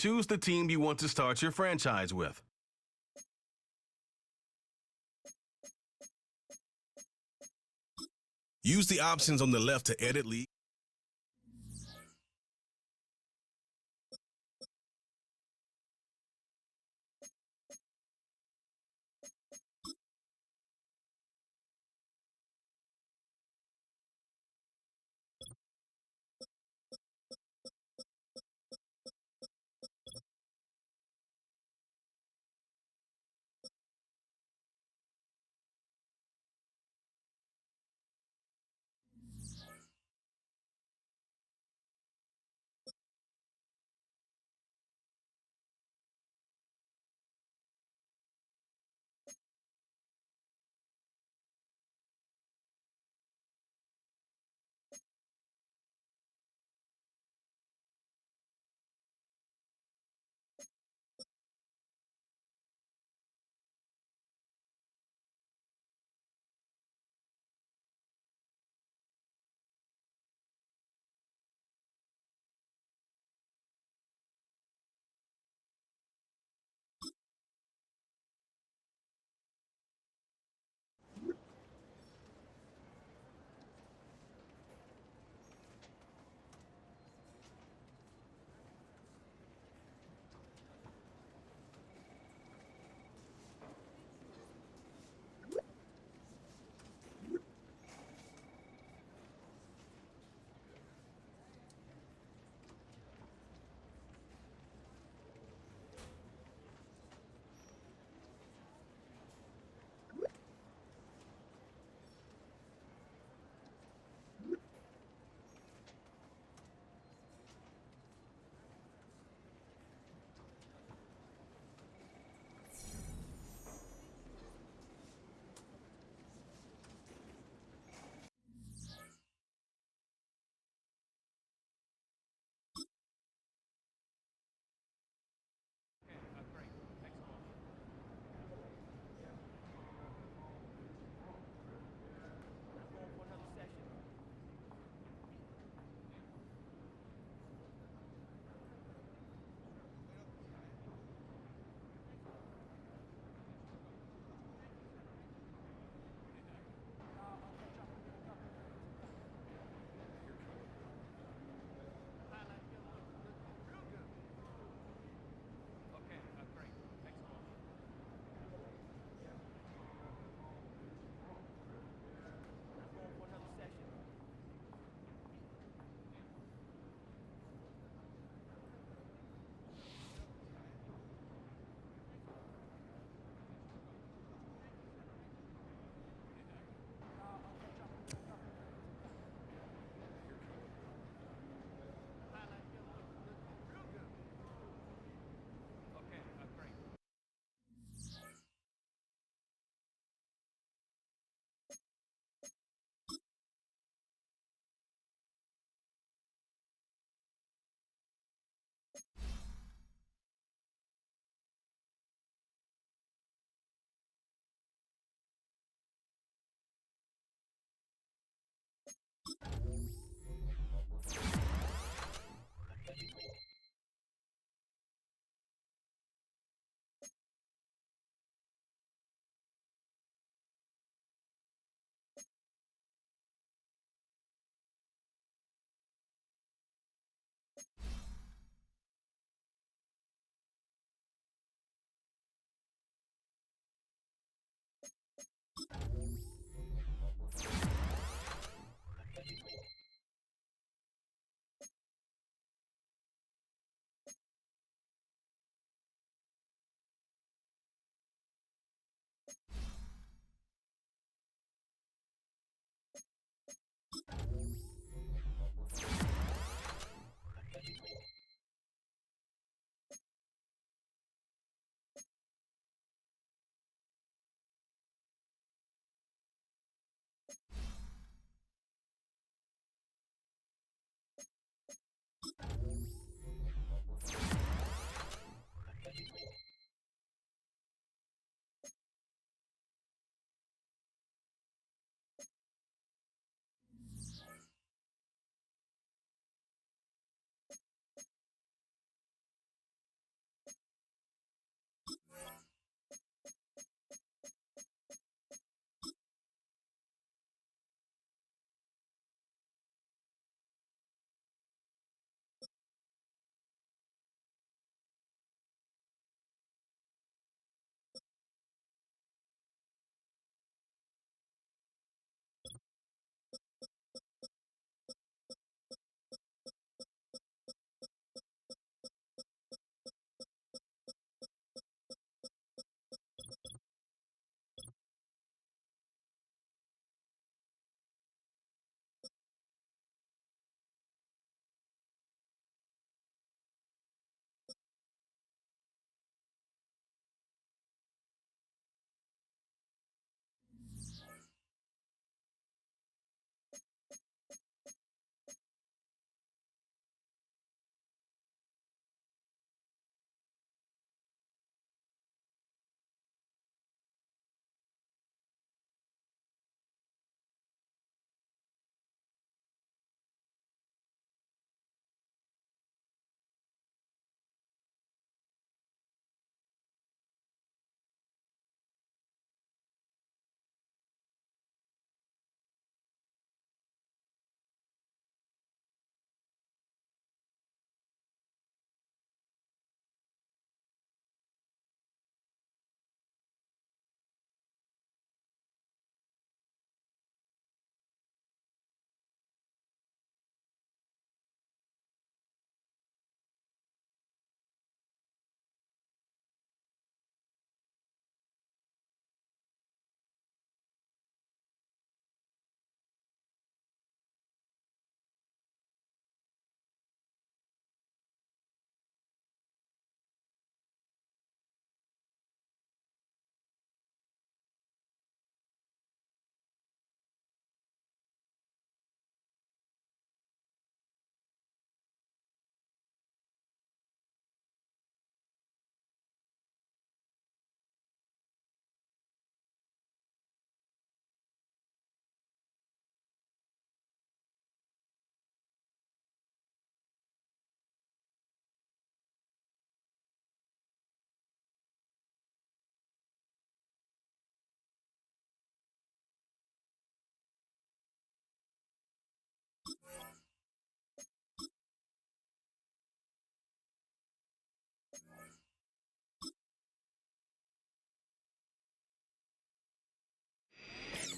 choose the team you want to start your franchise with. Use the options on the left to edit league.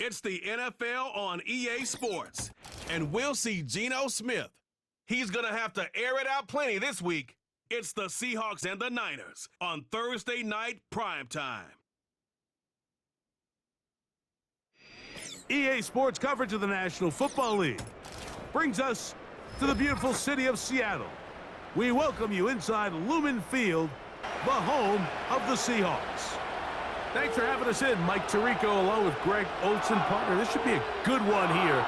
It's the NFL on EA Sports, and we'll see Geno Smith. He's going to have to air it out plenty this week. It's the Seahawks and the Niners on Thursday night primetime. EA Sports coverage of the National Football League brings us to the beautiful city of Seattle. We welcome you inside Lumen Field, the home of the Seahawks. Thanks for having us in, Mike Tirico, along with Greg Olson, partner. This should be a good one here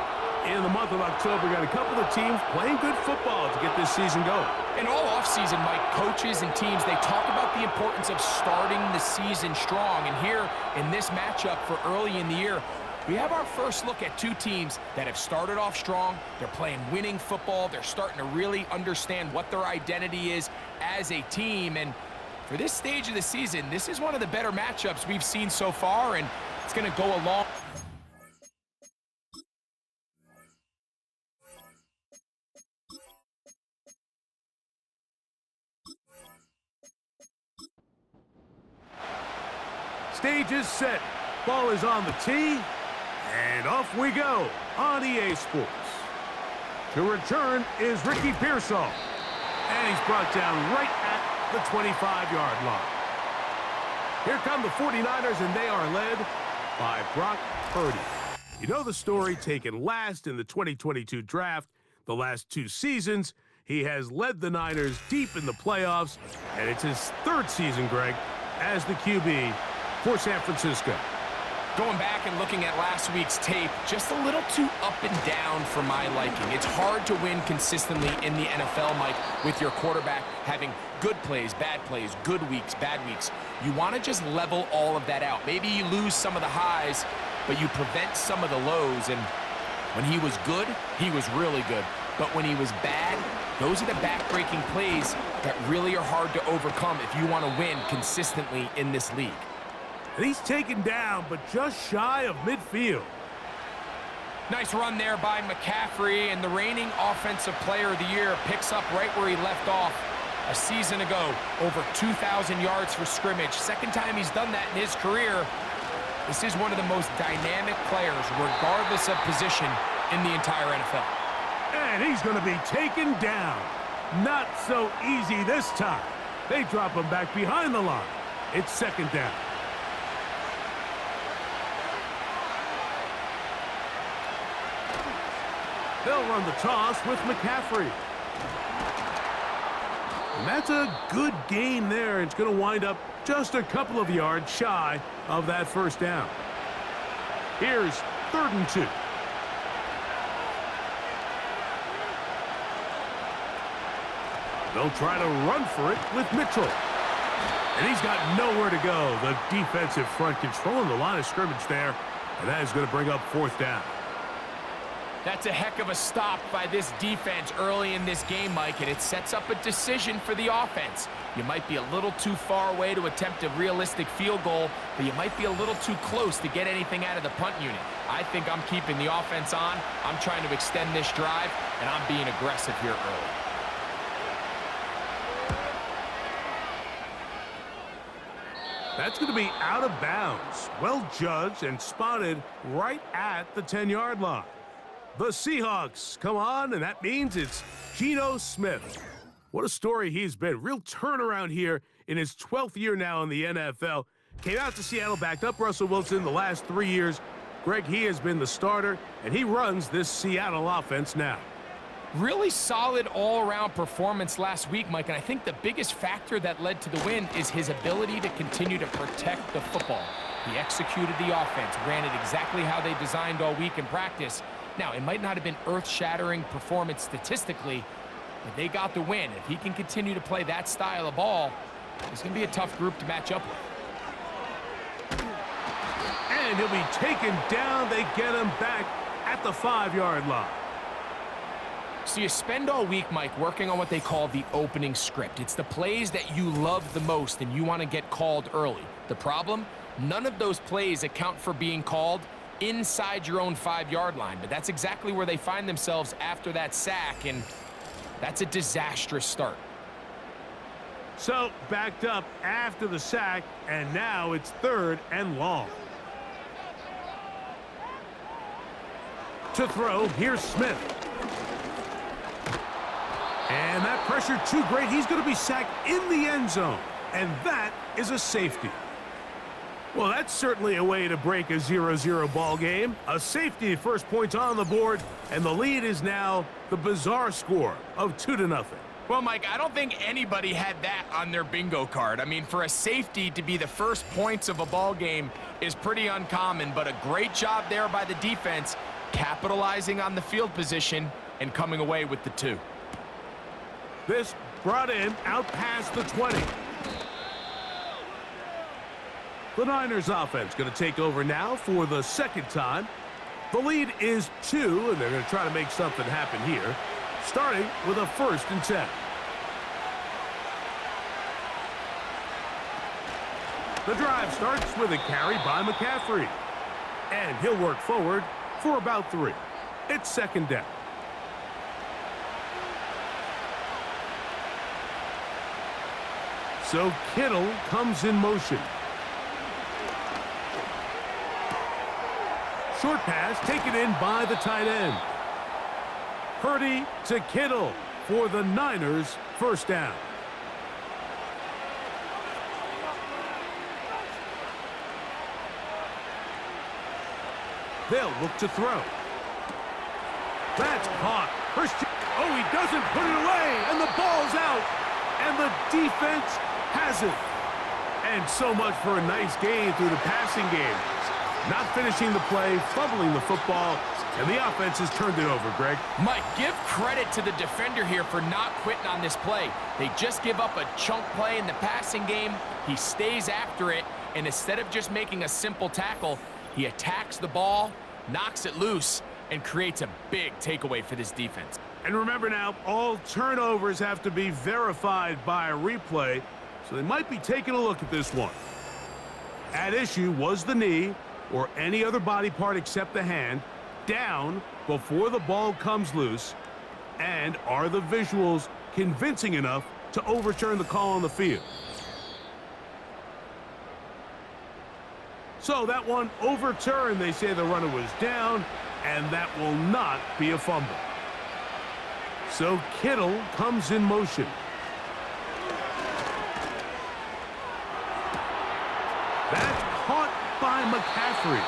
in the month of October. We got a couple of teams playing good football to get this season going. And all offseason, Mike, coaches and teams, they talk about the importance of starting the season strong. And here in this matchup for early in the year, we have our first look at two teams that have started off strong. They're playing winning football. They're starting to really understand what their identity is as a team. And for this stage of the season, this is one of the better matchups we've seen so far, and it's going to go along. Stage is set. Ball is on the tee. And off we go on EA Sports. To return is Ricky Pearsall. And he's brought down right at the 25-yard line. Here come the 49ers, and they are led by Brock Purdy. You know the story, taken last in the 2022 draft. The last two seasons, he has led the Niners deep in the playoffs, and it's his third season, Greg, as the QB for San Francisco. Going back and looking at last week's tape, just a little too up and down for my liking. It's hard to win consistently in the NFL, Mike, with your quarterback having good plays, good weeks, bad weeks. You want to just level all of that out. Maybe you lose some of the highs, but you prevent some of the lows. And when he was good, he was really good. But when he was bad, those are the back-breaking plays that really are hard to overcome if you want to win consistently in this league. And he's taken down, but just shy of midfield. Nice run there by McCaffrey, and the reigning Offensive Player of the Year picks up right where he left off a season ago. Over 2,000 yards for scrimmage. Second time he's done that in his career. This is one of the most dynamic players, regardless of position, in the entire NFL. And he's going to be taken down. Not so easy this time. They drop him back behind the line. It's second down. They'll run the toss with McCaffrey. And that's a good gain there. It's going to wind up just a couple of yards shy of that first down. Here's 3rd and 2. They'll try to run for it with Mitchell. And he's got nowhere to go. The defensive front controlling the line of scrimmage there. And that is going to bring up 4th down. That's a heck of a stop by this defense early in this game, Mike, and it sets up a decision for the offense. You might be a little too far away to attempt a realistic field goal, but you might be a little too close to get anything out of the punt unit. I think I'm keeping the offense on. I'm trying to extend this drive, and I'm being aggressive here early. That's going to be out of bounds. Well judged and spotted right at the 10-yard line. The Seahawks come on, and that means it's Geno Smith. What a story he's been. Real turnaround here in his 12th year now in the NFL. Came out to Seattle, backed up Russell Wilson the last 3 years. Greg, he has been the starter, and he runs this Seattle offense now. Really solid all-around performance last week, Mike, and I think the biggest factor that led to the win is his ability to continue to protect the football. He executed the offense, ran it exactly how they designed all week in practice. Now, it might not have been earth-shattering performance statistically, but they got the win. If he can continue to play that style of ball, it's going to be a tough group to match up with. And he'll be taken down. They get him back at the 5-yard line. So you spend all week, Mike, working on what they call the opening script. It's the plays that you love the most and you want to get called early. The problem? None of those plays account for being called inside your own 5-yard line. But that's exactly where they find themselves after that sack, and that's a disastrous start. So, backed up after the sack, and now it's 3rd and long. To throw, here's Smith. And that pressure too great. He's going to be sacked in the end zone. And that is a safety. Well, that's certainly a way to break a 0-0 ball game. A safety, first points on the board, and the lead is now the bizarre score of 2-0. Well, Mike, I don't think anybody had that on their bingo card. I mean, for a safety to be the first points of a ball game is pretty uncommon, but a great job there by the defense, capitalizing on the field position and coming away with the 2. This brought in out past the 20. The Niners offense going to take over now for the 2nd time. The lead is 2, and they're going to try to make something happen here, starting with a 1st and 10. The drive starts with a carry by McCaffrey, and he'll work forward for about 3. It's 2nd down. So Kittle comes in motion. Short pass taken in by the tight end. Purdy to Kittle for the Niners, 1st down. They'll look to throw. That's caught. Christian. Oh, he doesn't put it away, and the ball's out. And the defense has it. And so much for a nice game through the passing game. Not finishing the play, fumbling the football, and the offense has turned it over, Greg. Mike, give credit to the defender here for not quitting on this play. They just give up a chunk play in the passing game. He stays after it, and instead of just making a simple tackle, he attacks the ball, knocks it loose, and creates a big takeaway for this defense. And remember now, all turnovers have to be verified by a replay, so they might be taking a look at this one. At issue was the knee, or any other body part except the hand, down before the ball comes loose, and are the visuals convincing enough to overturn the call on the field? So that one overturned. They say the runner was down, and that will not be a fumble. So Kittle comes in motion. That's caught by McCaffrey.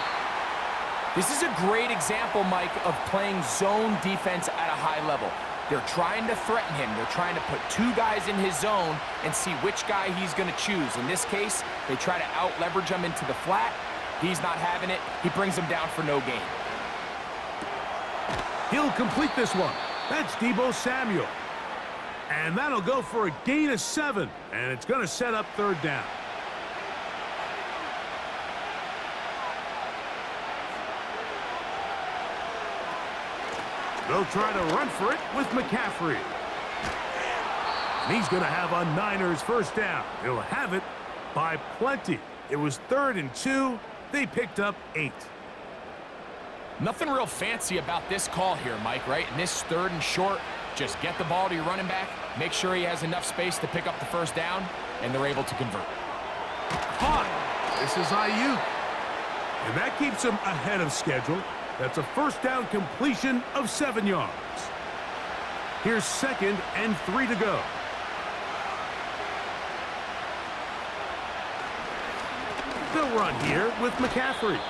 This is a great example, Mike, of playing zone defense at a high level. They're trying to threaten him. They're trying to put 2 guys in his zone and see which guy he's going to choose. In this case, they try to out-leverage him into the flat. He's not having it. He brings him down for no gain. He'll complete this one. That's Deebo Samuel. And that'll go for a gain of 7, and it's going to set up 3rd down. They'll try to run for it with McCaffrey. And he's going to have a Niners 1st down. He'll have it by plenty. It was 3rd and 2. They picked up 8. Nothing real fancy about this call here, Mike, right? In this 3rd and short, just get the ball to your running back, make sure he has enough space to pick up the 1st down, and they're able to convert. Caught. This is Ayuk. And that keeps him ahead of schedule. That's a 1st down completion of 7 yards. Here's 2nd and 3 to go. They'll run here with McCaffrey.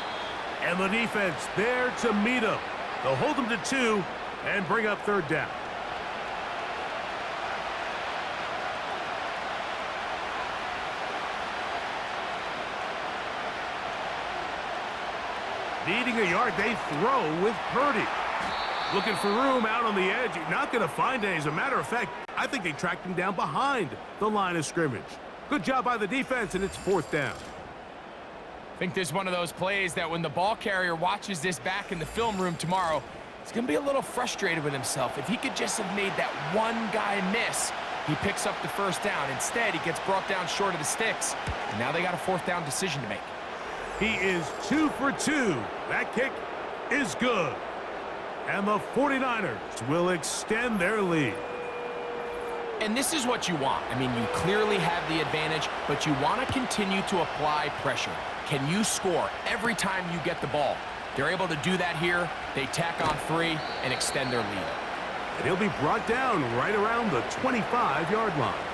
And the defense there to meet him. They'll hold him to 2 and bring up 3rd down. Needing a yard, they throw with Purdy. Looking for room out on the edge. You're not going to find it. As a matter of fact, I think they tracked him down behind the line of scrimmage. Good job by the defense, and it's 4th down. I think this is one of those plays that when the ball carrier watches this back in the film room tomorrow, he's going to be a little frustrated with himself. If he could just have made that one guy miss, he picks up the 1st down. Instead, he gets brought down short of the sticks, and now they got a 4th down decision to make. He is 2 for 2. That kick is good. And the 49ers will extend their lead. And this is what you want. I mean, you clearly have the advantage, but you want to continue to apply pressure. Can you score every time you get the ball? They're able to do that here. They tack on 3 and extend their lead. And he'll be brought down right around the 25-yard line.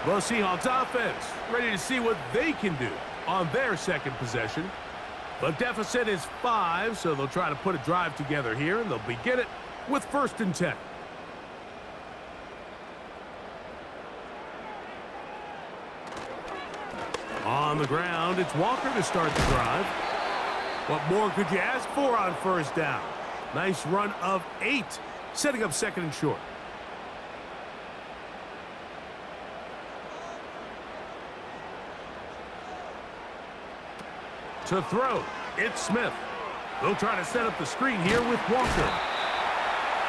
The Seahawks offense ready to see what they can do on their second possession. The deficit is 5, so they'll try to put a drive together here, and they'll begin it with 1st and 10. On the ground, it's Walker to start the drive. What more could you ask for on 1st down? Nice run of 8, setting up 2nd and short. To throw, it's Smith. They'll try to set up the screen here with Walker.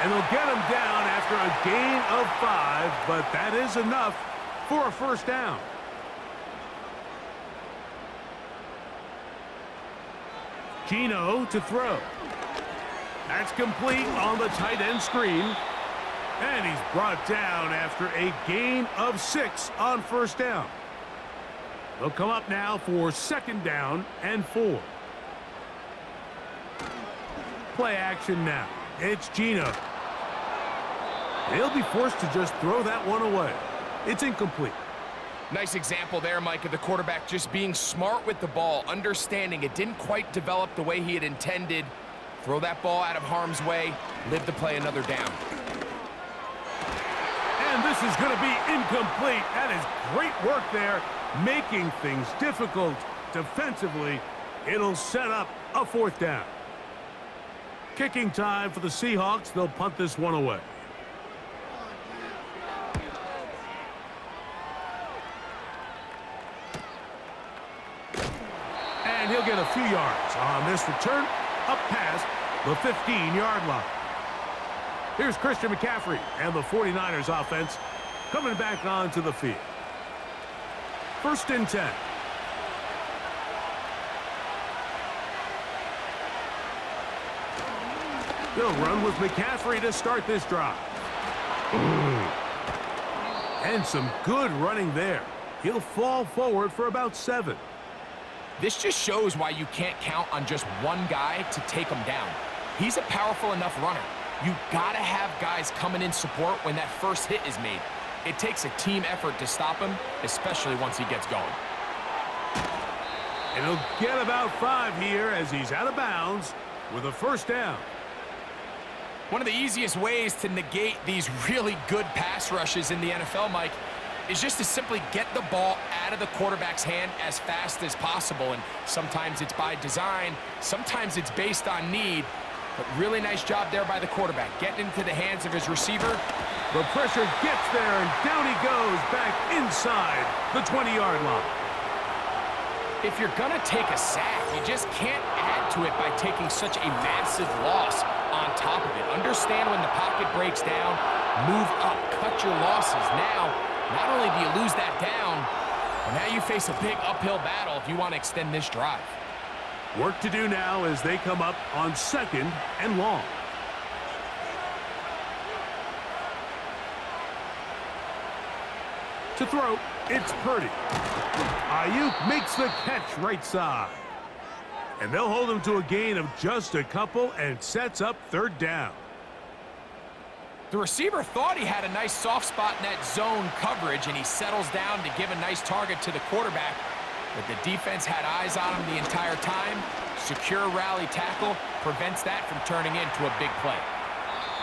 And they'll get him down after a gain of 5, but that is enough for a 1st down. Gino to throw. That's complete on the tight end screen. And he's brought down after a gain of 6 on 1st down. They'll come up now for 2nd down and 4. Play action now. It's Gino. He'll be forced to just throw that one away. It's incomplete. Nice example there, Mike, of the quarterback just being smart with the ball, understanding it didn't quite develop the way he had intended. Throw that ball out of harm's way, live to play another down. And this is going to be incomplete. That is great work there, making things difficult defensively. It'll set up a 4th down. Kicking time for the Seahawks. They'll punt this one away. And he'll get a few yards on this return up past the 15-yard line. Here's Christian McCaffrey and the 49ers offense coming back onto the field. 1st and 10. They'll run with McCaffrey to start this drive. And some good running there. He'll fall forward for about 7. This just shows why you can't count on just one guy to take him down. He's a powerful enough runner. You gotta have guys coming in support when that first hit is made. It takes a team effort to stop him, especially once he gets going. And he'll get about 5 here as he's out of bounds with a 1st down. One of the easiest ways to negate these really good pass rushes in the NFL, Mike, is just to simply get the ball out of the quarterback's hand as fast as possible. And sometimes it's by design, sometimes it's based on need. But really nice job there by the quarterback, getting into the hands of his receiver. The pressure gets there, and down he goes back inside the 20-yard line. If you're going to take a sack, you just can't add to it by taking such a massive loss on top of it. Understand when the pocket breaks down, move up, cut your losses. Now, not only do you lose that down, but now you face a big uphill battle if you want to extend this drive. Work to do now as they come up on 2nd and long. To throw, it's Purdy. Ayuk makes the catch right side. And they'll hold him to a gain of just a couple and sets up 3rd down. The receiver thought he had a nice soft spot in that zone coverage, and he settles down to give a nice target to the quarterback. But the defense had eyes on him the entire time. Secure rally tackle prevents that from turning into a big play.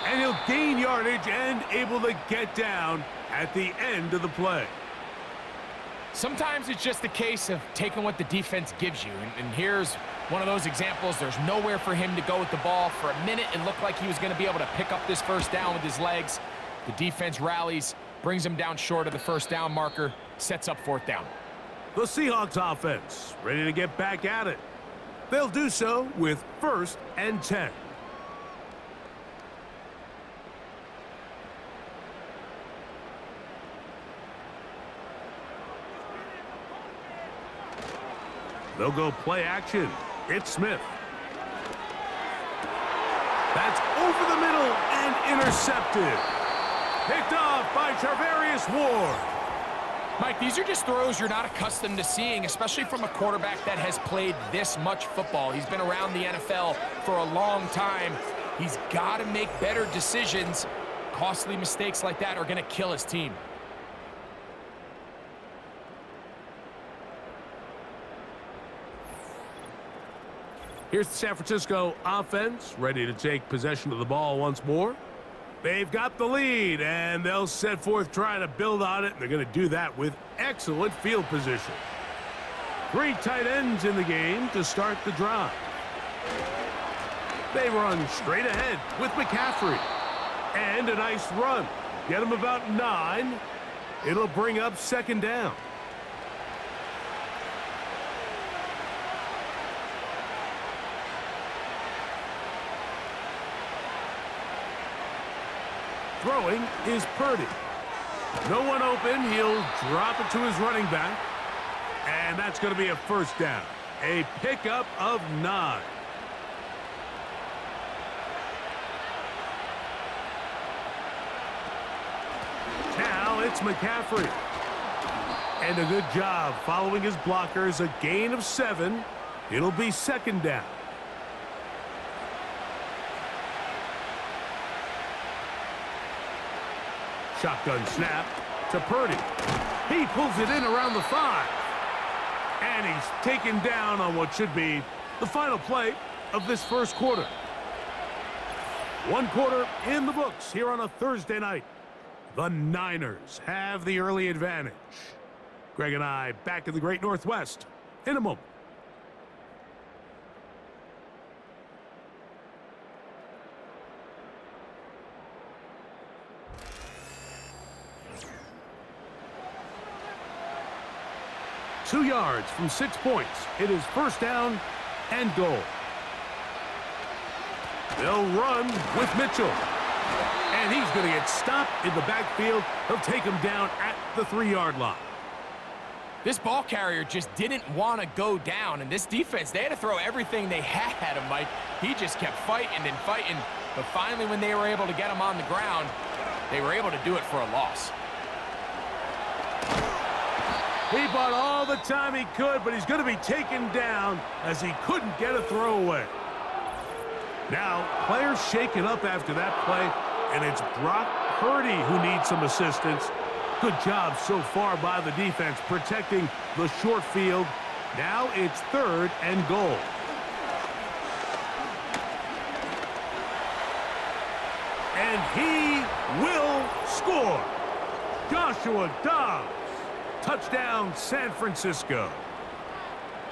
And he'll gain yardage and able to get down at the end of the play. Sometimes it's just a case of taking what the defense gives you. And here's one of those examples. There's nowhere for him to go with the ball. For a minute, it looked like he was going to be able to pick up this 1st down with his legs. The defense rallies, brings him down short of the 1st down marker, sets up 4th down. The Seahawks offense ready to get back at it. They'll do so with 1st and 10. They'll go play action. It's Smith. over the middle and intercepted. Picked off by Charvarius Ward. Mike, these are just throws you're not accustomed to seeing, especially from a quarterback that has played this much football. He's been around the NFL for a long time. He's got to make better decisions. Costly mistakes like that are going to kill his team. Here's the San Francisco offense, ready to take possession of the ball once more. They've got the lead, and they'll set forth trying to build on it. They're going to do that with excellent field position. 3 tight ends in the game to start the drive. They run straight ahead with McCaffrey. And a nice run. Get him about 9. It'll bring up second down. Throwing is Purdy. No one open. He'll drop it to his running back. And that's going to be a first down. A pickup of 9. Now it's McCaffrey. And a good job following his blockers. A gain of 7. It'll be second down. Shotgun snap to Purdy. He pulls it in around the 5. And he's taken down on what should be the final play of this first quarter. 1 quarter in the books here on a Thursday night. The Niners have the early advantage. Greg and I back in the Great Northwest in a moment. Two yards from 6 points. It is first down and goal. They'll run with Mitchell. And he's going to get stopped in the backfield. He'll take him down at the 3-yard line. This ball carrier just didn't want to go down. And this defense, they had to throw everything they had at him, Mike. He just kept fighting and fighting. But finally, when they were able to get him on the ground, they were able to do it for a loss. He bought all the time he could, but he's going to be taken down as he couldn't get a throwaway. Now, players shaken up after that play, and it's Brock Purdy who needs some assistance. Good job so far by the defense protecting the short field. Now it's third and goal. And he will score. Joshua Dobbs. Touchdown, San Francisco.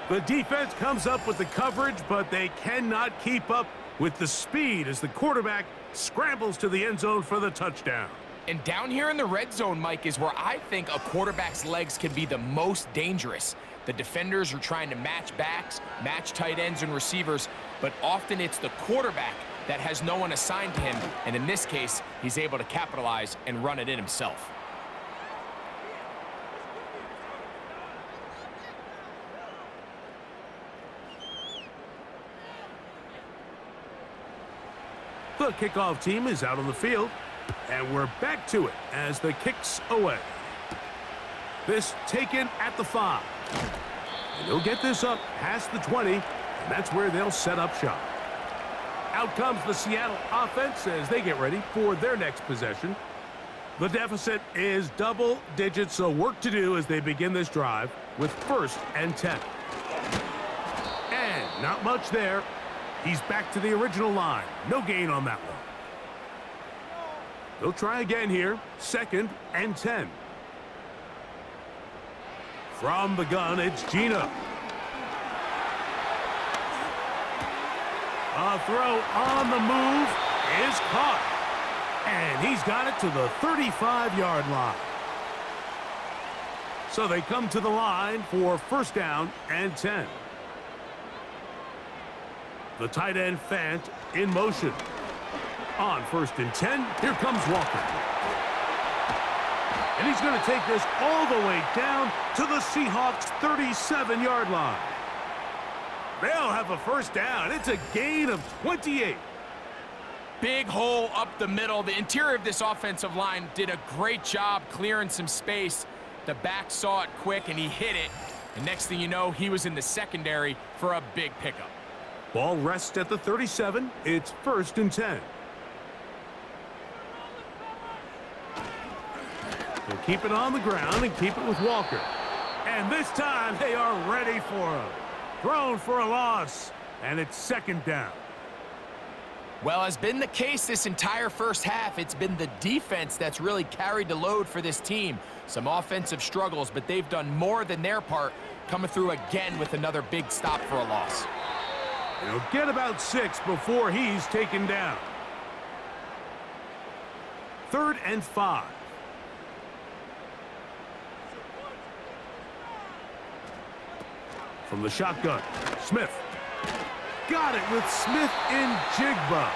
The defense comes up with the coverage, but they cannot keep up with the speed as the quarterback scrambles to the end zone for the touchdown. And down here in the red zone, Mike, is where I think a quarterback's legs can be the most dangerous. The defenders are trying to match backs, match tight ends and receivers, but often it's the quarterback that has no one assigned to him, and in this case, he's able to capitalize and run it in himself. The kickoff team is out on the field, and we're back to it as the kick's away. This taken at the 5. And they'll get this up past the 20, and that's where they'll set up shop. Out comes the Seattle offense as they get ready for their next possession. The deficit is double digits, so work to do as they begin this drive with first and 10. And not much there. He's back to the original line. No gain on that one. They'll try again here. Second and 10. From the gun, it's Gino. A throw on the move is caught. And he's got it to the 35-yard line. So they come to the line for first down and 10. The tight end Fant in motion. On first and 10, here comes Walker. And he's going to take this all the way down to the Seahawks' 37-yard line. They'll have a first down. It's a gain of 28. Big hole up the middle. The interior of this offensive line did a great job clearing some space. The back saw it quick, and he hit it. And next thing you know, he was in the secondary for a big pickup. Ball rests at the 37. It's 1st and 10. They'll keep it on the ground and keep it with Walker. And this time, they are ready for him. Thrown for a loss, and it's 2nd down. Well, as been the case this entire first half, it's been the defense that's really carried the load for this team. Some offensive struggles, but they've done more than their part, coming through again with another big stop for a loss. He'll get about 6 before he's taken down. 3rd and 5. From the shotgun, Smith. Got it with Smith in Jigba.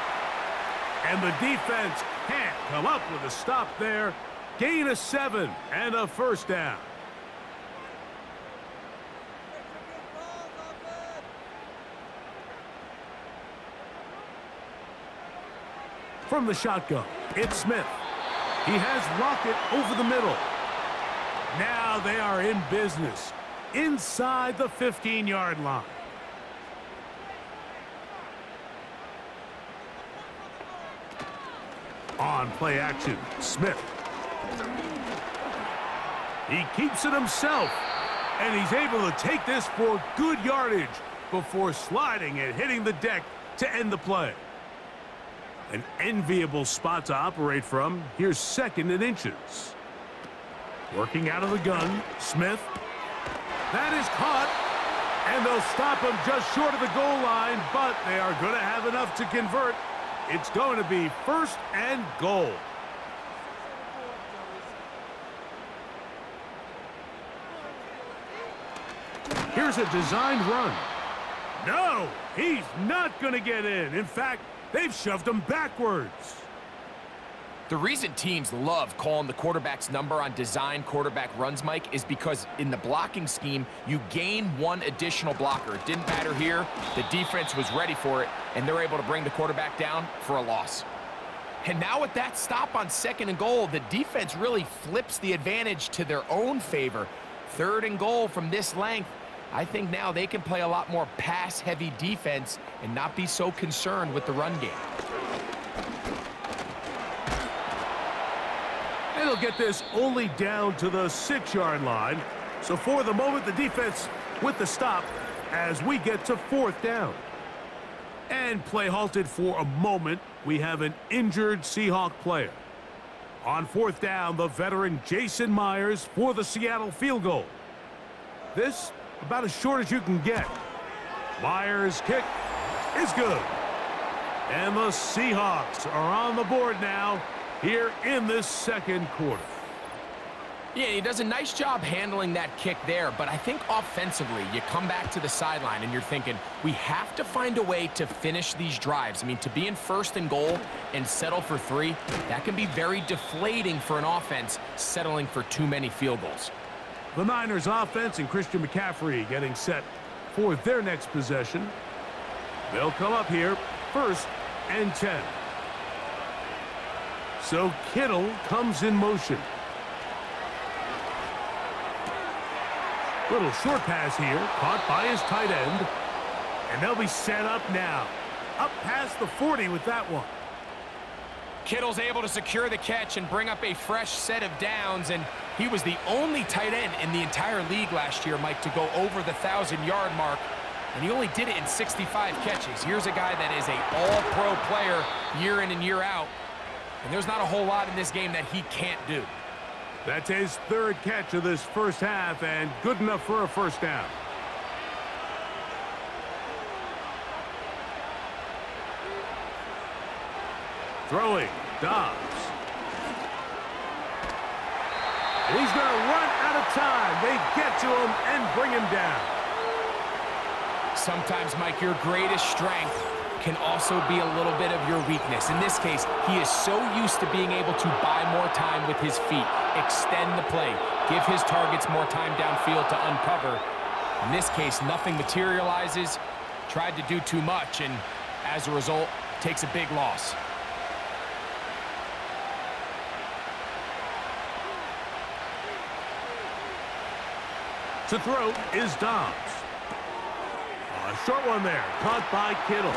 And the defense can't come up with a stop there. Gain of 7 and a 1st down. From the shotgun, it's Smith. He has Rocket over the middle. Now they are in business inside the 15-yard line. On play action, Smith. He keeps it himself, and he's able to take this for good yardage before sliding and hitting the deck to end the play. An enviable spot to operate from. Here's 2nd and inches. Working out of the gun, Smith. That is caught, and they'll stop him just short of the goal line, but they are going to have enough to convert. It's going to be 1st and goal. Here's a designed run. No, he's not going to get in. In fact, they've shoved him backwards. The reason teams love calling the quarterback's number on design quarterback runs, Mike, is because in the blocking scheme, you gain 1 additional blocker. It didn't matter here. The defense was ready for it, and they're able to bring the quarterback down for a loss. And now with that stop on 2nd and goal, the defense really flips the advantage to their own favor. 3rd and goal from this length. I think now they can play a lot more pass-heavy defense and not be so concerned with the run game. And he'll get this only down to the 6-yard line. So for the moment, the defense with the stop as we get to 4th down. And play halted for a moment. We have an injured Seahawk player. On 4th down, the veteran Jason Myers for the Seattle field goal. This about as short as you can get. Myers' kick is good. And the Seahawks are on the board now here in this 2nd quarter. Yeah, he does a nice job handling that kick there, but I think offensively, you come back to the sideline and you're thinking, we have to find a way to finish these drives. I mean, to be in 1st and goal and settle for 3, that can be very deflating for an offense settling for too many field goals. The Niners offense and Christian McCaffrey getting set for their next possession. They'll come up here 1st and 10. So Kittle comes in motion. Little short pass here, caught by his tight end. And they'll be set up now. Up past the 40 with that one. Kittle's able to secure the catch and bring up a fresh set of downs, and he was the only tight end in the entire league last year, Mike, to go over the 1,000-yard mark, and he only did it in 65 catches. Here's a guy that is an all-pro player year in and year out, and there's not a whole lot in this game that he can't do. That's his 3rd catch of this first half, and good enough for a 1st down. Throwing, Dobbs. And he's going to run out of time. They get to him and bring him down. Sometimes, Mike, your greatest strength can also be a little bit of your weakness. In this case, he is so used to being able to buy more time with his feet, extend the play, give his targets more time downfield to uncover. In this case, nothing materializes, tried to do too much, and as a result, takes a big loss. To throw is Dobbs. A short one there, caught by Kittle.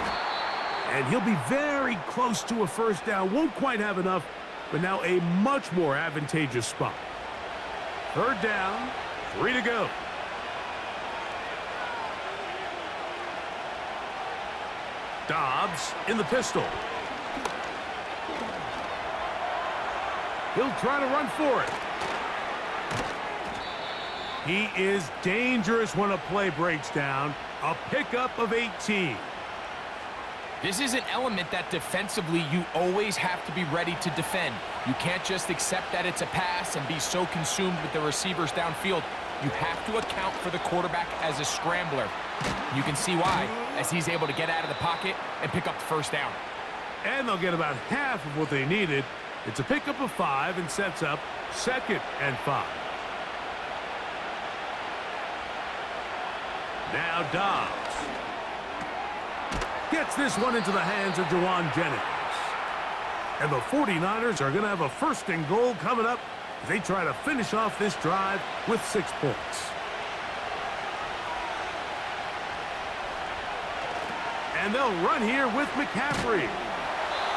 And he'll be very close to a first down. Won't quite have enough, but now a much more advantageous spot. Third down, 3 to go. Dobbs in the pistol. He'll try to run for it. He is dangerous when a play breaks down. A pickup of 18. This is an element that defensively you always have to be ready to defend. You can't just accept that it's a pass and be so consumed with the receivers downfield. You have to account for the quarterback as a scrambler. You can see why, as he's able to get out of the pocket and pick up the first down. And they'll get about half of what they needed. It's a pickup of 5 and sets up 2nd and 5. Now Dobbs gets this one into the hands of Jawan Jennings. And the 49ers are going to have a 1st and goal coming up as they try to finish off this drive with 6 points. And they'll run here with McCaffrey.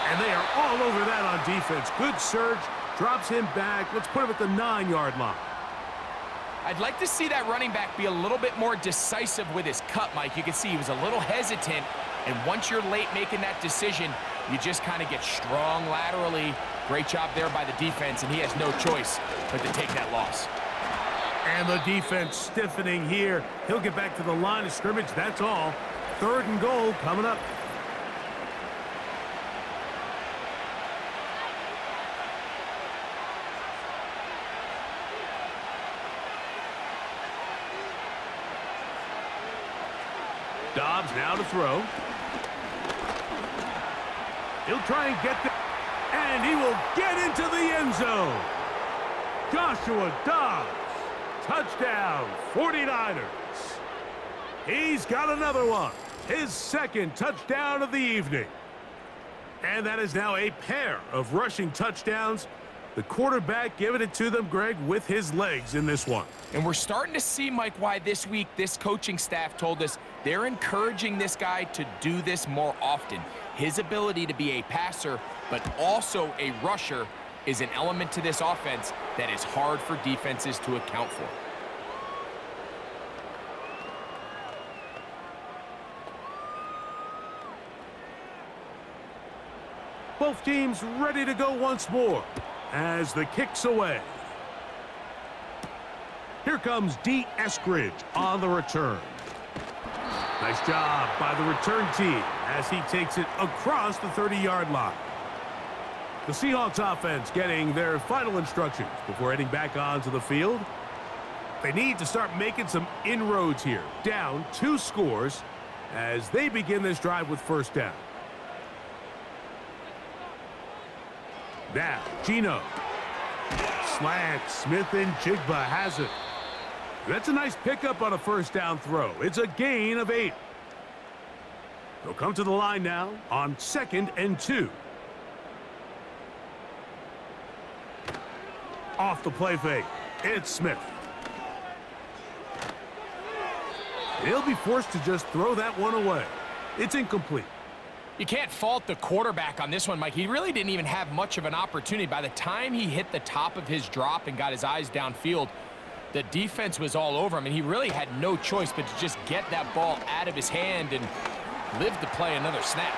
And they are all over that on defense. Good surge, drops him back. Let's put him at the 9-yard line. I'd like to see that running back be a little bit more decisive with his cut, Mike. You can see he was a little hesitant, and once you're late making that decision, you just kind of get strong laterally. Great job there by the defense, and he has no choice but to take that loss. And the defense stiffening here. He'll get back to the line of scrimmage, that's all. 3rd and goal coming up. Dobbs now to throw. He'll try and get there, and he will get into the end zone. Joshua Dobbs, touchdown, 49ers. He's got another one, his 2nd touchdown of the evening. And that is now a pair of rushing touchdowns. The quarterback giving it to them, Greg, with his legs in this one. And we're starting to see, Mike, why this week this coaching staff told us they're encouraging this guy to do this more often. His ability to be a passer, but also a rusher, is an element to this offense that is hard for defenses to account for. Both teams ready to go once more as the kick's away. Here comes D. Eskridge on the return. Nice job by the return team as he takes it across the 30-yard line. The Seahawks offense getting their final instructions before heading back onto the field. They need to start making some inroads here. Down 2 scores as they begin this drive with 1st down. Now, Gino. Slant. Smith and Jigba has it. That's a nice pickup on a 1st down throw. It's a gain of 8. They'll come to the line now on 2nd and 2. Off the play fake. It's Smith. He'll be forced to just throw that one away. It's incomplete. You can't fault the quarterback on this one, Mike. He really didn't even have much of an opportunity. By the time he hit the top of his drop and got his eyes downfield, the defense was all over him, and he really had no choice but to just get that ball out of his hand and live to play another snap.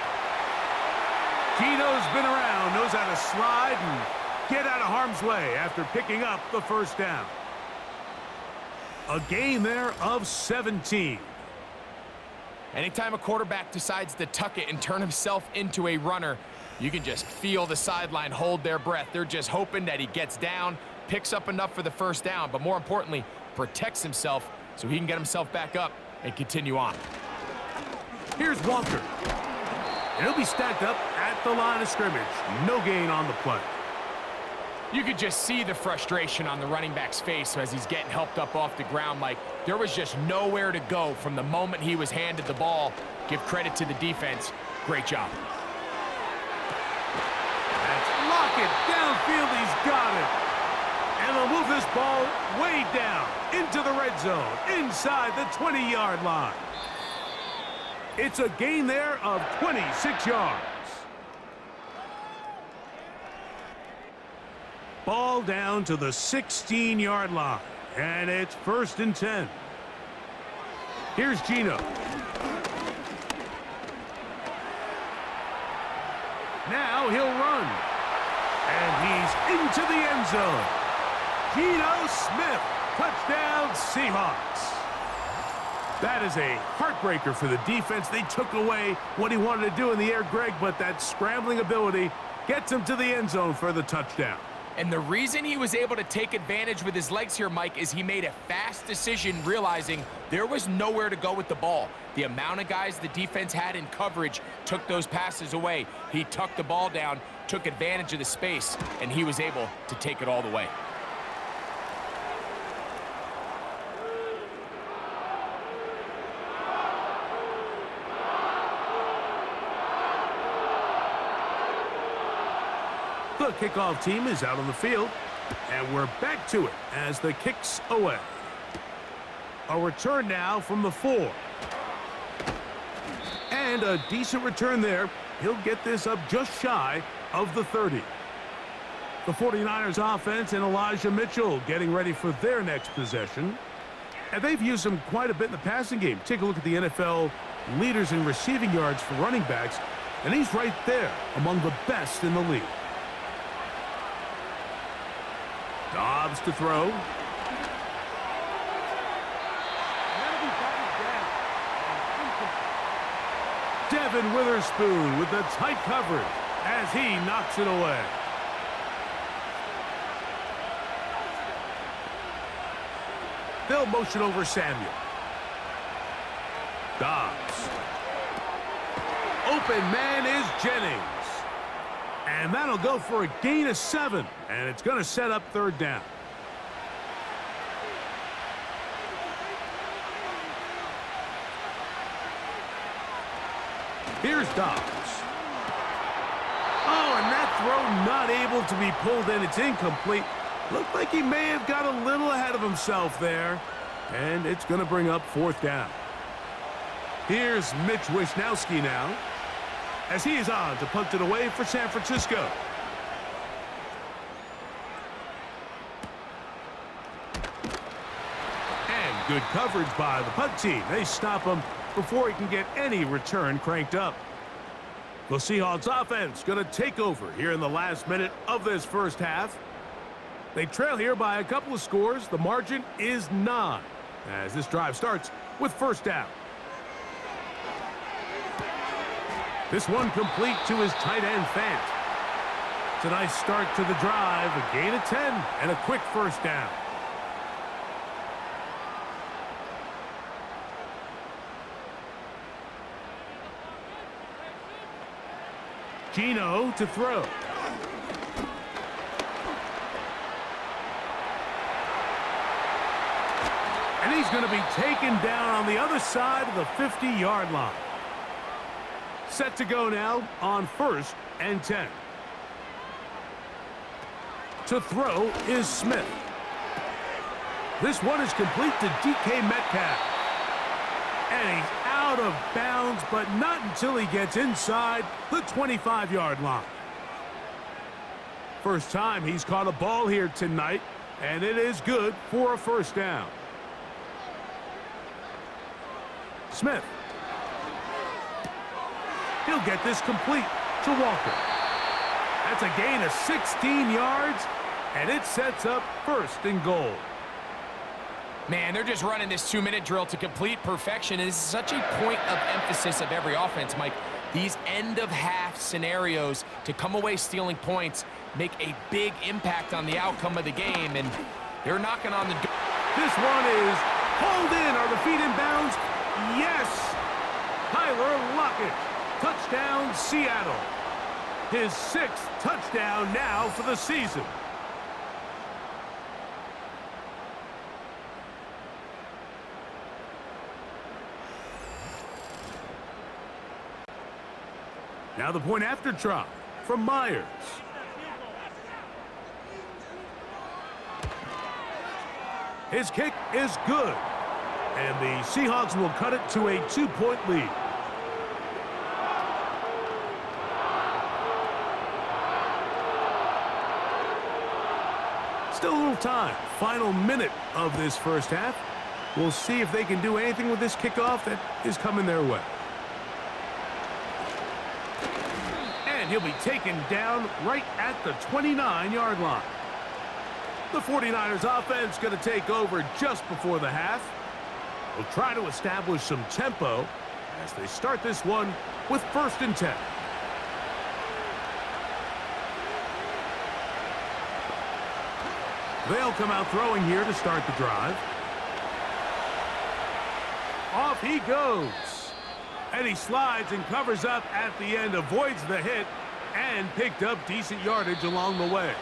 Gino's been around, knows how to slide and get out of harm's way after picking up the 1st down. A gain there of 17. Anytime a quarterback decides to tuck it and turn himself into a runner, you can just feel the sideline hold their breath. They're just hoping that he gets down, picks up enough for the 1st down, but more importantly, protects himself so he can get himself back up and continue on. Here's Walker. And he'll be stacked up at the line of scrimmage. No gain on the play. You could just see the frustration on the running back's face as he's getting helped up off the ground. Like, there was just nowhere to go from the moment he was handed the ball. Give credit to the defense. Great job. That's Lockett downfield. He's got it. And they'll move this this ball way down into the red zone, inside the 20-yard line. It's a gain there of 26 yards. Ball down to the 16-yard line, and it's 1st and 10. Here's Geno. Now he'll run. And he's into the end zone. Geno Smith, touchdown Seahawks. That is a heartbreaker for the defense. They took away what he wanted to do in the air, Greg, but that scrambling ability gets him to the end zone for the touchdown. And the reason he was able to take advantage with his legs here, Mike, is he made a fast decision realizing there was nowhere to go with the ball. The amount of guys the defense had in coverage took those passes away. He tucked the ball down, took advantage of the space, and he was able to take it all the way. The kickoff team is out on the field, and we're back to it as the kick's away. A return now from the 4. And a decent return there. He'll get this up just shy of the 30. The 49ers offense and Elijah Mitchell getting ready for their next possession. And they've used him quite a bit in the passing game. Take a look at the NFL leaders in receiving yards for running backs, and he's right there among the best in the league. Dobbs to throw. Devin Witherspoon with the tight coverage as he knocks it away. They'll motion over Samuel. Dobbs. Open man is Jennings. And that'll go for a gain of 7. And it's going to set up 3rd down. Here's Dobbs. Oh, and that throw not able to be pulled in. It's incomplete. Looked like he may have got a little ahead of himself there. And it's going to bring up 4th down. Here's Mitch Wishnowski now, as he is on to punt it away for San Francisco. And good coverage by the punt team. They stop him before he can get any return cranked up. The Seahawks offense going to take over here in the last minute of this first half. They trail here by a couple of scores. The margin is 9 as this drive starts with 1st down. This one complete to his tight end, Fant. It's a nice start to the drive, a gain of 10, and a quick 1st down. Geno to throw. And he's going to be taken down on the other side of the 50-yard line. Set to go now on 1st and 10. To throw is Smith. This one is complete to DK Metcalf. And he's out of bounds, but not until he gets inside the 25-yard line. First time he's caught a ball here tonight, and it is good for a 1st down. Smith. He'll get this complete to Walker. That's a gain of 16 yards, and it sets up 1st and goal. Man, they're just running this 2-minute drill to complete perfection. And this is such a point of emphasis of every offense, Mike. These end-of-half scenarios to come away stealing points make a big impact on the outcome of the game, and they're knocking on the door. This one is hauled in. Are the feet in bounds? Yes! Tyler Lockett. Touchdown, Seattle. His 6th touchdown now for the season. Now the point after try from Myers. His kick is good. And the Seahawks will cut it to a 2-point lead. Still a little time. Final minute of this first half. We'll see if they can do anything with this kickoff that is coming their way. And he'll be taken down right at the 29-yard line. The 49ers offense going to take over just before the half. They'll try to establish some tempo as they start this one with 1st and 10. They'll come out throwing here to start the drive. Off he goes. And he slides and covers up at the end, avoids the hit, and picked up decent yardage along the way.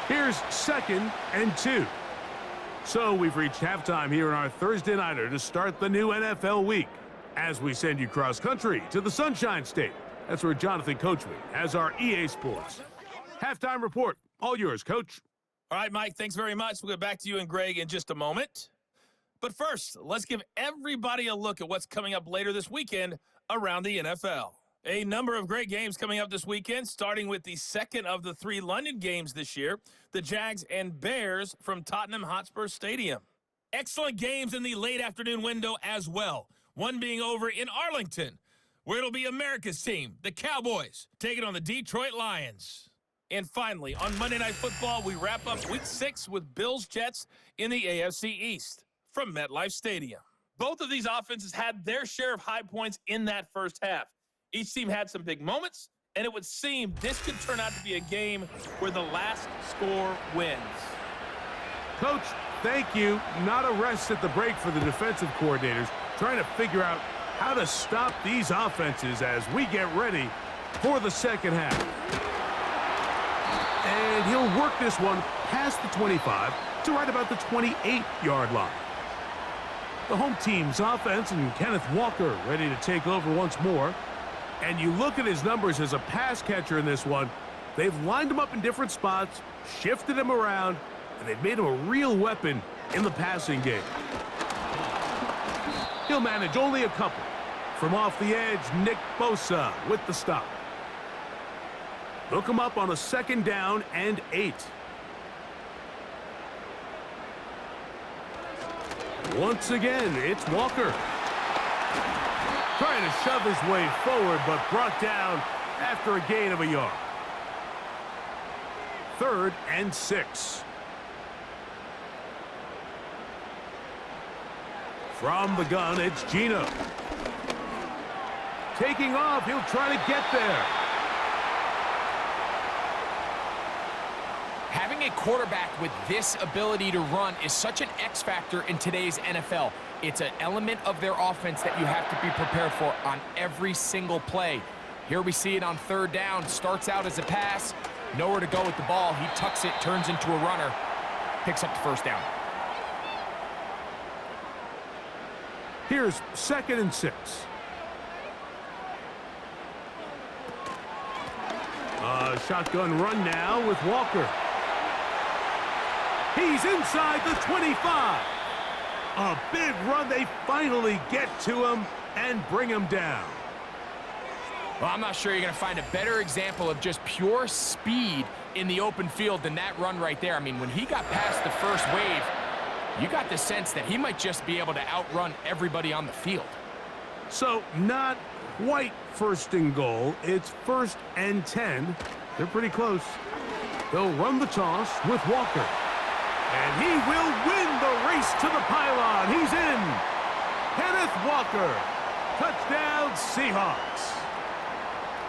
Here's 2nd and 2. So we've reached halftime here in our Thursday Nighter to start the new NFL week as we send you cross-country to the Sunshine State. That's where Jonathan Coachman has our EA Sports halftime report. All yours, Coach. All right, Mike, thanks very much. We'll get back to you and Greg in just a moment. But first, let's give everybody a look at what's coming up later this weekend around the NFL. A number of great games coming up this weekend, starting with the second of the 3 London games this year, the Jags and Bears from Tottenham Hotspur Stadium. Excellent games in the late afternoon window as well, one being over in Arlington, where it'll be America's team, the Cowboys, taking on the Detroit Lions. And finally, on Monday Night Football, we wrap up Week 6 with Bills-Jets in the AFC East from MetLife Stadium. Both of these offenses had their share of high points in that first half. Each team had some big moments, and it would seem this could turn out to be a game where the last score wins. Coach, thank you. Not a rest at the break for the defensive coordinators, trying to figure out how to stop these offenses as we get ready for the second half. And he'll work this one past the 25 to right about the 28-yard line. The home team's offense and Kenneth Walker ready to take over once more. And you look at his numbers as a pass catcher in this one. They've lined him up in different spots, shifted him around, and they've made him a real weapon in the passing game. He'll manage only a couple. From off the edge, Nick Bosa with the stop. Hook him up on a 2nd down and 8. Once again, it's Walker. Trying to shove his way forward, but brought down after a gain of a yard. 3rd and 6. From the gun, it's Gino. Taking off, he'll try to get there. Having a quarterback with this ability to run is such an X factor in today's NFL. It's an element of their offense that you have to be prepared for on every single play. Here we see it on 3rd down. Starts out as a pass. Nowhere to go with the ball. He tucks it, turns into a runner. Picks up the 1st down. Here's 2nd and 6. Shotgun run now with Walker. He's inside the 25. A big run. They finally get to him and bring him down. Well, I'm not sure you're going to find a better example of just pure speed in the open field than that run right there. I mean, when he got past the first wave, you got the sense that he might just be able to outrun everybody on the field. So not quite 1st and goal. It's 1st and 10. They're pretty close. They'll run the toss with Walker. And he will win the race to the pylon. He's in. Kenneth Walker. Touchdown, Seahawks.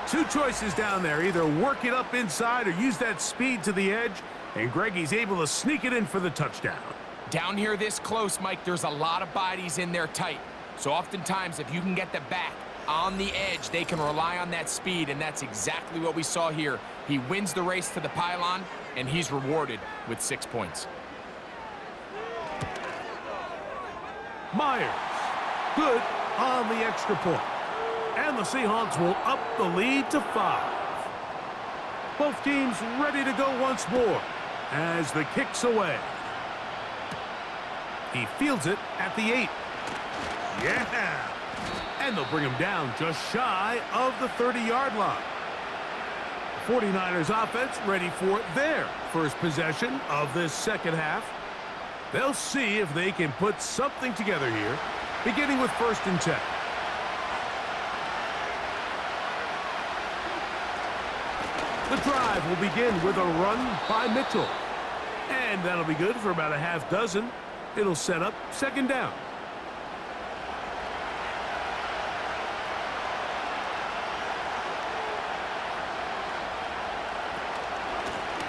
2 choices down there. Either work it up inside or use that speed to the edge. And Greggy's able to sneak it in for the touchdown. Down here this close, Mike, there's a lot of bodies in there tight. So oftentimes, if you can get the back on the edge, they can rely on that speed, and that's exactly what we saw here. He wins the race to the pylon, and he's rewarded with 6 points. Myers, good on the extra point. And the Seahawks will up the lead to 5. Both teams ready to go once more as the kick's away. He fields it at the 8. Yeah! And they'll bring him down just shy of the 30-yard line. 49ers offense ready for their first possession of this second half. They'll see if they can put something together here, beginning with 1st and 10. The drive will begin with a run by Mitchell. And that'll be good for about a half dozen. It'll set up 2nd down.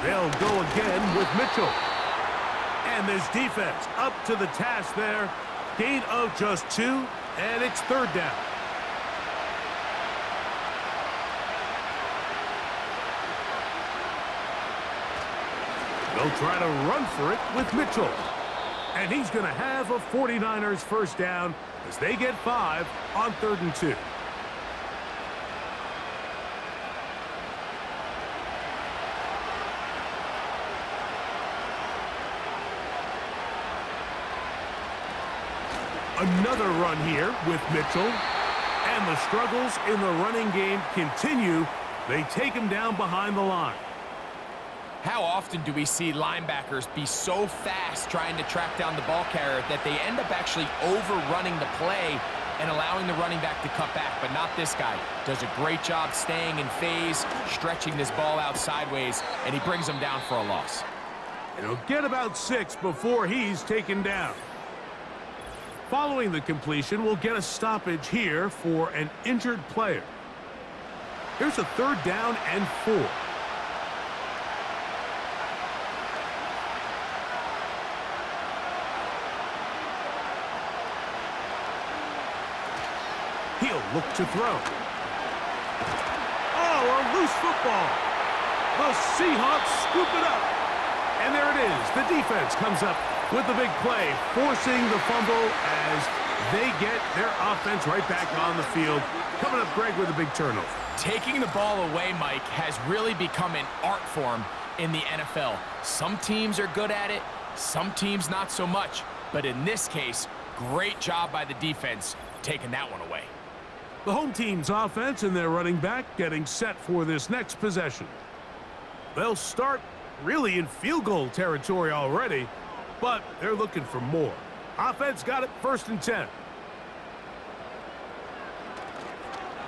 They'll go again with Mitchell. And this defense up to the task there. Gain of just 2, and it's 3rd down. They'll try to run for it with Mitchell. And he's going to have a 49ers first down as they get 5 on 3rd and 2. Another run here with Mitchell. And the struggles in the running game continue. They take him down behind the line. How often do we see linebackers be so fast trying to track down the ball carrier that they end up actually overrunning the play and allowing the running back to cut back? But not this guy. Does a great job staying in phase, stretching this ball out sideways, and he brings him down for a loss. And he'll get about 6 before he's taken down. Following the completion, we'll get a stoppage here for an injured player. Here's a 3rd down and 4. He'll look to throw. Oh, a loose football. The Seahawks scoop it up. And there it is. The defense comes up with the big play, forcing the fumble as they get their offense right back on the field. Coming up, Greg, with a big turnover. Taking the ball away, Mike, has really become an art form in the NFL. Some teams are good at it, some teams not so much. But in this case, great job by the defense taking that one away. The home team's offense and their running back getting set for this next possession. They'll start really in field goal territory already, but they're looking for more. Offense got it, 1st and 10.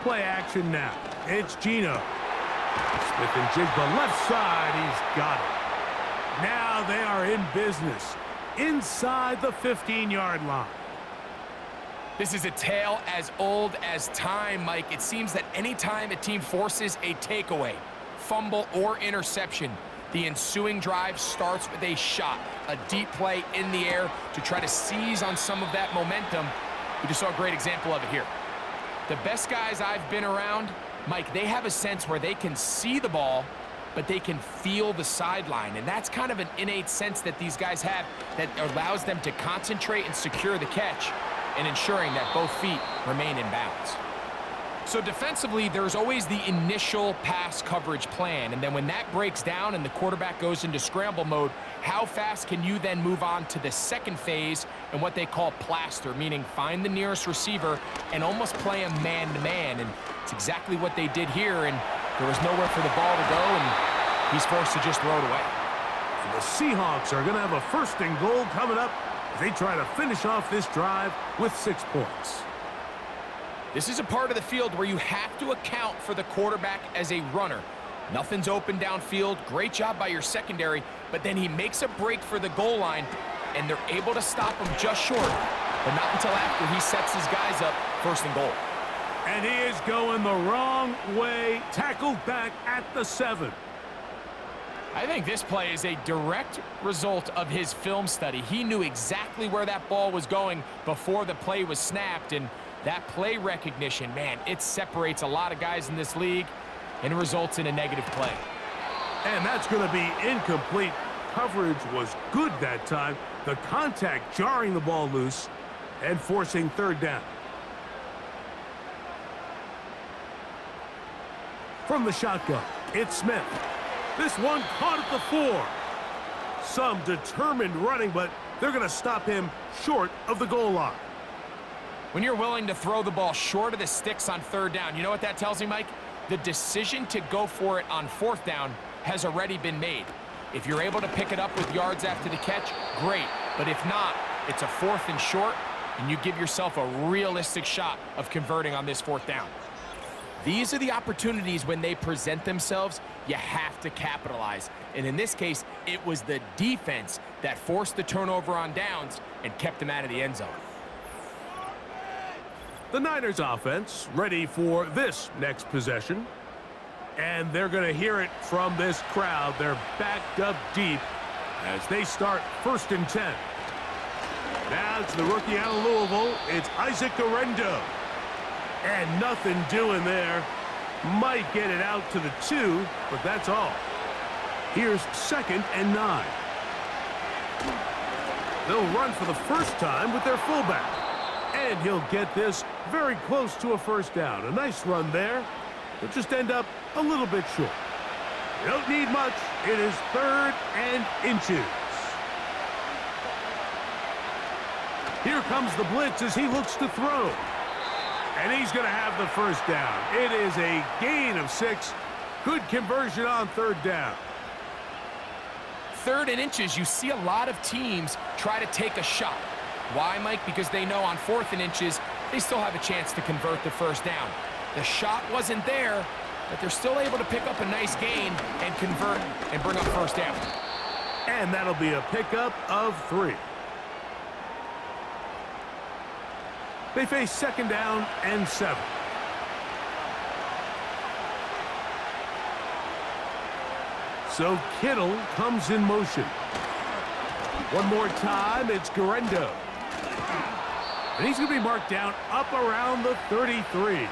Play action now. It's Geno. Smith and jig the left side. He's got it. Now they are in business inside the 15-yard line. This is a tale as old as time, Mike. It seems that anytime a team forces a takeaway, fumble, or interception, the ensuing drive starts with a shot, a deep play in the air to try to seize on some of that momentum. We just saw a great example of it here. The best guys I've been around, Mike, they have a sense where they can see the ball, but they can feel the sideline. And that's kind of an innate sense that these guys have that allows them to concentrate and secure the catch and ensuring that both feet remain in bounds. So defensively, there's always the initial pass coverage plan, and then when that breaks down and the quarterback goes into scramble mode, how fast can you then move on to the second phase and what they call plaster, meaning find the nearest receiver and almost play a man-to-man, and it's exactly what they did here, and there was nowhere for the ball to go, and he's forced to just throw it away. And the Seahawks are going to have a 1st and goal coming up as they try to finish off this drive with 6 points. This is a part of the field where you have to account for the quarterback as a runner. Nothing's open downfield. Great job by your secondary, but then he makes a break for the goal line, and they're able to stop him just short, but not until after he sets his guys up 1st and goal. And he is going the wrong way, tackled back at the 7. I think this play is a direct result of his film study. He knew exactly where that ball was going before the play was snapped, and that play recognition, man, it separates a lot of guys in this league and results in a negative play. And that's going to be incomplete. Coverage was good that time. The contact jarring the ball loose and forcing 3rd down. From the shotgun, it's Smith. This one caught at the 4. Some determined running, but they're going to stop him short of the goal line. When you're willing to throw the ball short of the sticks on third down, you know what that tells me, Mike? The decision to go for it on fourth down has already been made. If you're able to pick it up with yards after the catch, great. But if not, it's a 4th and short, and you give yourself a realistic shot of converting on this 4th down. These are the opportunities when they present themselves, you have to capitalize. And in this case, it was the defense that forced the turnover on downs and kept them out of the end zone. The Niners offense ready for this next possession. And they're going to hear it from this crowd. They're backed up deep as they start 1st and 10. Now it's the rookie out of Louisville. It's Isaac Guerendo. And nothing doing there. Might get it out to the 2, but that's all. Here's 2nd and 9. They'll run for the first time with their fullback. And he'll get this very close to a 1st down. A nice run there. They'll just end up a little bit short. You don't need much. It is 3rd and inches. Here comes the blitz as he looks to throw. And he's going to have the 1st down. It is a gain of 6. Good conversion on 3rd down. 3rd and inches, you see a lot of teams try to take a shot. Why, Mike? Because they know on 4th and inches, they still have a chance to convert the 1st down. The shot wasn't there, but they're still able to pick up a nice gain and convert and bring up 1st down. And that'll be a pickup of 3. They face 2nd down and 7. So Kittle comes in motion. One more time, it's Guerendo. And he's going to be marked down up around the 33.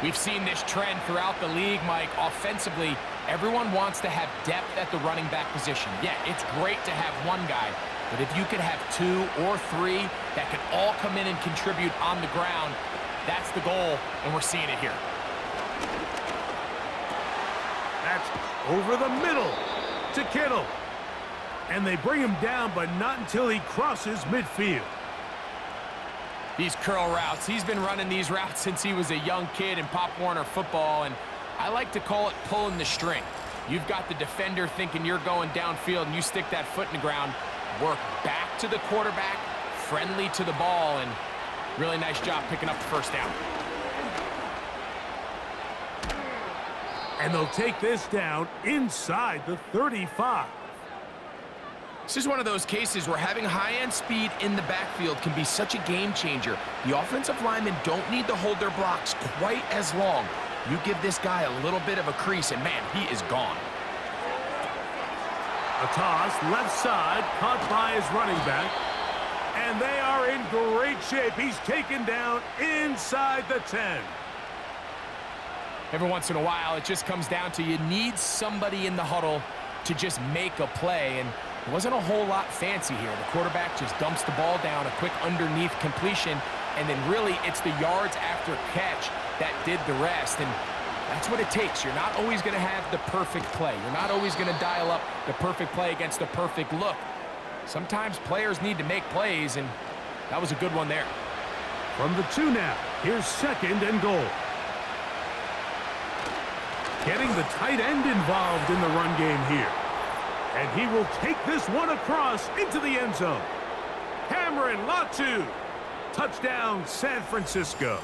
We've seen this trend throughout the league, Mike. Offensively, everyone wants to have depth at the running back position. Yeah, it's great to have one guy, but if you could have 2 or 3 that can all come in and contribute on the ground, that's the goal, and we're seeing it here. That's over the middle to Kittle. And they bring him down, but not until he crosses midfield. These curl routes, he's been running these routes since he was a young kid in Pop Warner football, and I like to call it pulling the string. You've got the defender thinking you're going downfield, and you stick that foot in the ground, work back to the quarterback, friendly to the ball, and really nice job picking up the 1st down. And they'll take this down inside the 35. This is one of those cases where having high-end speed in the backfield can be such a game changer. The offensive linemen don't need to hold their blocks quite as long. You give this guy a little bit of a crease, and man, he is gone. A toss, left side, caught by his running back. And they are in great shape. He's taken down inside the 10. Every once in a while, it just comes down to you need somebody in the huddle to just make a play, and it wasn't a whole lot fancy here. The quarterback just dumps the ball down, a quick underneath completion, and then really it's the yards after catch that did the rest, and that's what it takes. You're not always going to have the perfect play. You're not always going to dial up the perfect play against the perfect look. Sometimes players need to make plays, and that was a good one there. From the 2 now, here's 2nd and goal. Getting the tight end involved in the run game here. And he will take this one across into the end zone. Cameron Latu. Touchdown, San Francisco.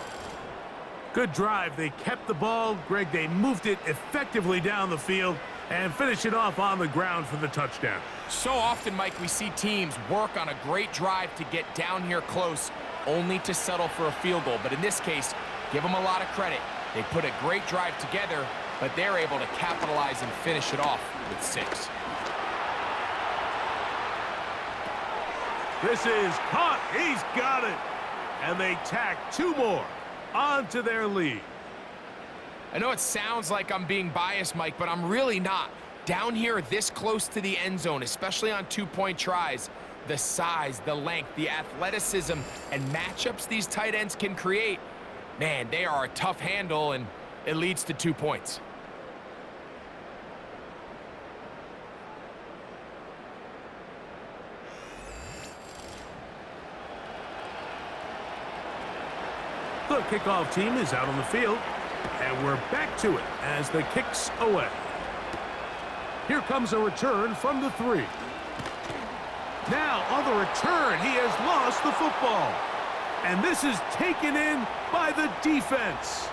Good drive. They kept the ball. Greg, they moved it effectively down the field and finish it off on the ground for the touchdown. So often, Mike, we see teams work on a great drive to get down here close, only to settle for a field goal. But in this case, give them a lot of credit. They put a great drive together, but they're able to capitalize and finish it off with 6. This is caught. He's got it. And they tack 2 more onto their lead. I know it sounds like I'm being biased, Mike, but I'm really not. Down here this close to the end zone, especially on 2-point tries, the size, the length, the athleticism, and matchups these tight ends can create, man, they are a tough handle, and it leads to 2 points. The kickoff team is out on the field, and we're back to it as the kick's away. Here comes a return from the 3. Now, on the return, he has lost the football. And this is taken in by the defense.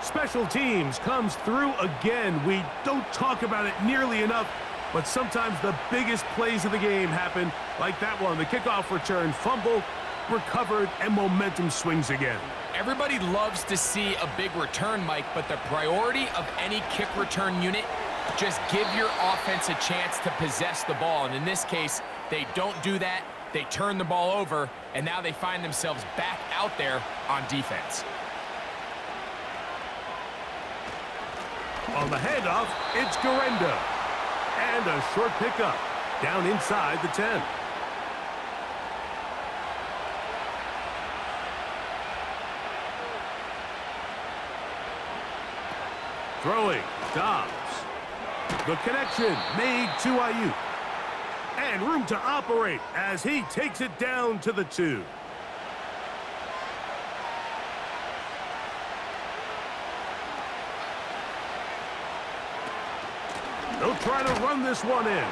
Special teams comes through again. We don't talk about it nearly enough, but sometimes the biggest plays of the game happen, like that one. The kickoff return, fumble, recovered, and momentum swings again. Everybody loves to see a big return, Mike, but the priority of any kick return unit, just give your offense a chance to possess the ball. And in this case, they don't do that. They turn the ball over, and now they find themselves back out there on defense. On the handoff, it's Garendo. And a short pickup down inside the 10. Throwing, Dobbs. The connection made to Ayuk. And room to operate as he takes it down to the 2. They'll try to run this one in.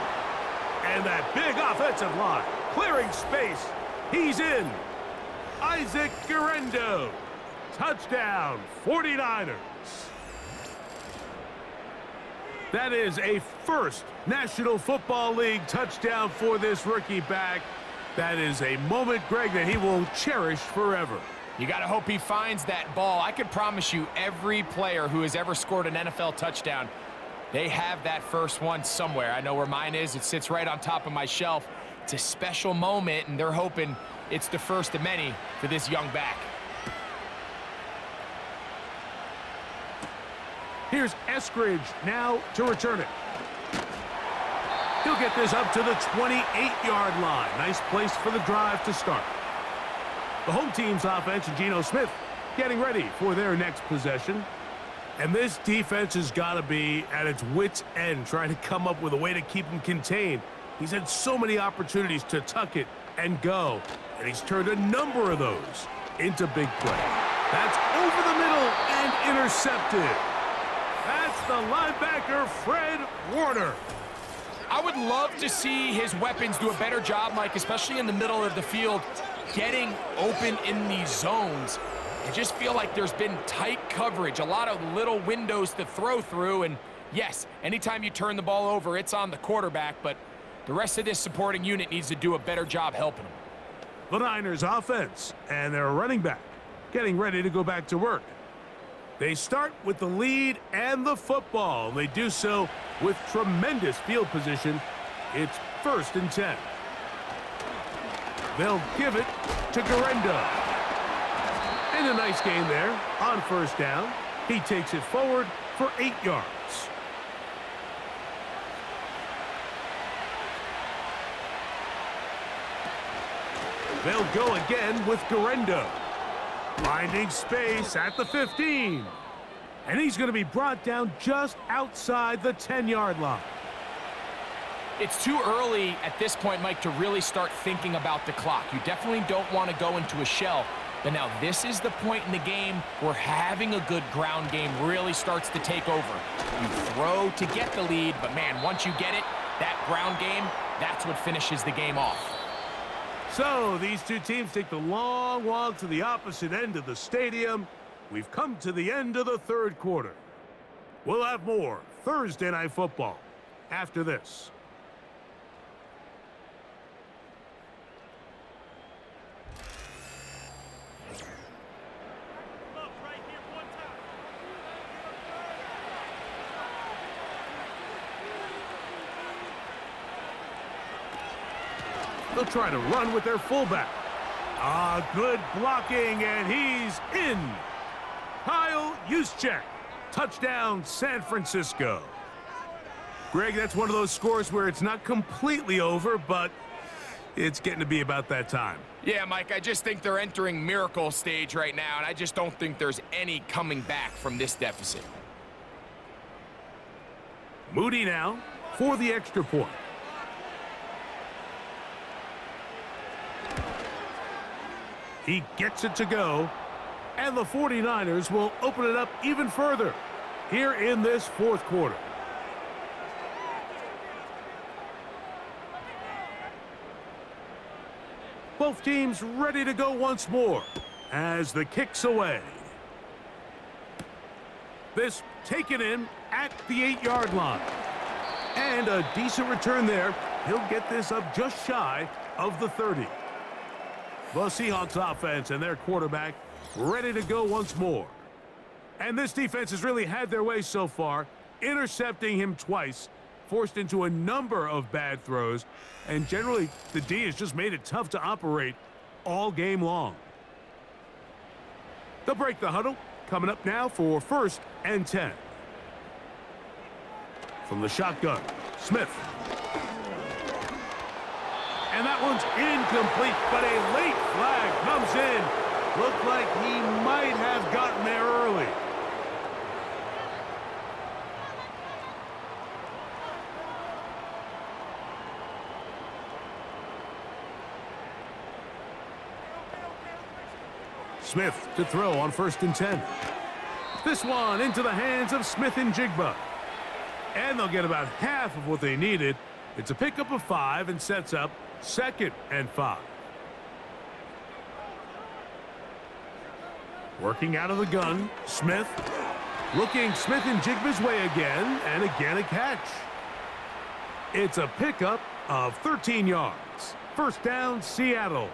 And that big offensive line, clearing space. He's in. Isaac Garendo. Touchdown, 49ers. That is a first National Football League touchdown for this rookie back. That is a moment, Greg, that he will cherish forever. You got to hope he finds that ball. I can promise you every player who has ever scored an NFL touchdown, they have that first one somewhere. I know where mine is. It sits right on top of my shelf. It's a special moment, and they're hoping it's the first of many for this young back. Here's Eskridge now to return it. He'll get this up to the 28-yard line. Nice place for the drive to start. The home team's offense and Geno Smith getting ready for their next possession. And this defense has got to be at its wits' end, trying to come up with a way to keep him contained. He's had so many opportunities to tuck it and go, and he's turned a number of those into big play. That's over the middle and intercepted. That's the linebacker, Fred Warner. I would love to see his weapons do a better job, Mike, especially in the middle of the field, getting open in these zones. I just feel like there's been tight coverage, a lot of little windows to throw through, and yes, anytime you turn the ball over, it's on the quarterback, but the rest of this supporting unit needs to do a better job helping him. The Niners offense and their running back getting ready to go back to work. They start with the lead and the football. They do so with tremendous field position. It's 1st and 10. They'll give it to Garendo. And a nice gain there on 1st down. He takes it forward for 8 yards. They'll go again with Garendo. Finding space at the 15. And he's going to be brought down just outside the 10-yard line. It's too early at this point, Mike, to really start thinking about the clock. You definitely don't want to go into a shell. But now this is the point in the game where having a good ground game really starts to take over. You throw to get the lead, but man, once you get it, that ground game, that's what finishes the game off. So these two teams take the long walk to the opposite end of the stadium. We've come to the end of the 3rd quarter. We'll have more Thursday Night Football after this. They'll try to run with their fullback. Good blocking, and he's in. Kyle Juszczyk. Touchdown, San Francisco. Greg, that's one of those scores where it's not completely over, but it's getting to be about that time. Yeah, Mike, I just think they're entering miracle stage right now, and I just don't think there's any coming back from this deficit. Moody now for the extra point. He gets it to go. And the 49ers will open it up even further here in this fourth quarter. Both teams ready to go once more as the kick's away. This taken in at the 8-yard line. And a decent return there. He'll get this up just shy of the 30. The Seahawks offense and their quarterback ready to go once more. And this defense has really had their way so far, intercepting him twice, forced into a number of bad throws, and generally the D has just made it tough to operate all game long. They'll break the huddle, coming up now for 1st and 10. From the shotgun, Smith. And that one's incomplete, but a late flag comes in. Looked like he might have gotten there early. Smith to throw on 1st and 10. This one into the hands of Smith and Jigba. And they'll get about half of what they needed. It's a pickup of 5 and sets up 2nd and 5. Working out of the gun, Smith. Looking Smith and Jigba's way again, and again a catch. It's a pickup of 13 yards. 1st down, Seattle.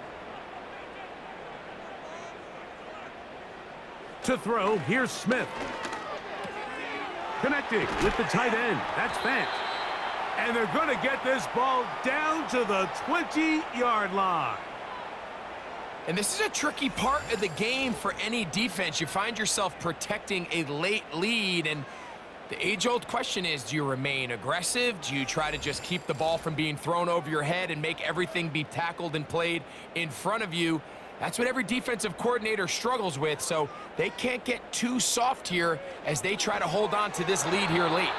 To throw, here's Smith. Connecting with the tight end. That's Fant. And they're going to get this ball down to the 20-yard line. And this is a tricky part of the game for any defense. You find yourself protecting a late lead, and the age-old question is, do you remain aggressive? Do you try to just keep the ball from being thrown over your head and make everything be tackled and played in front of you? That's what every defensive coordinator struggles with, so they can't get too soft here as they try to hold on to this lead here late.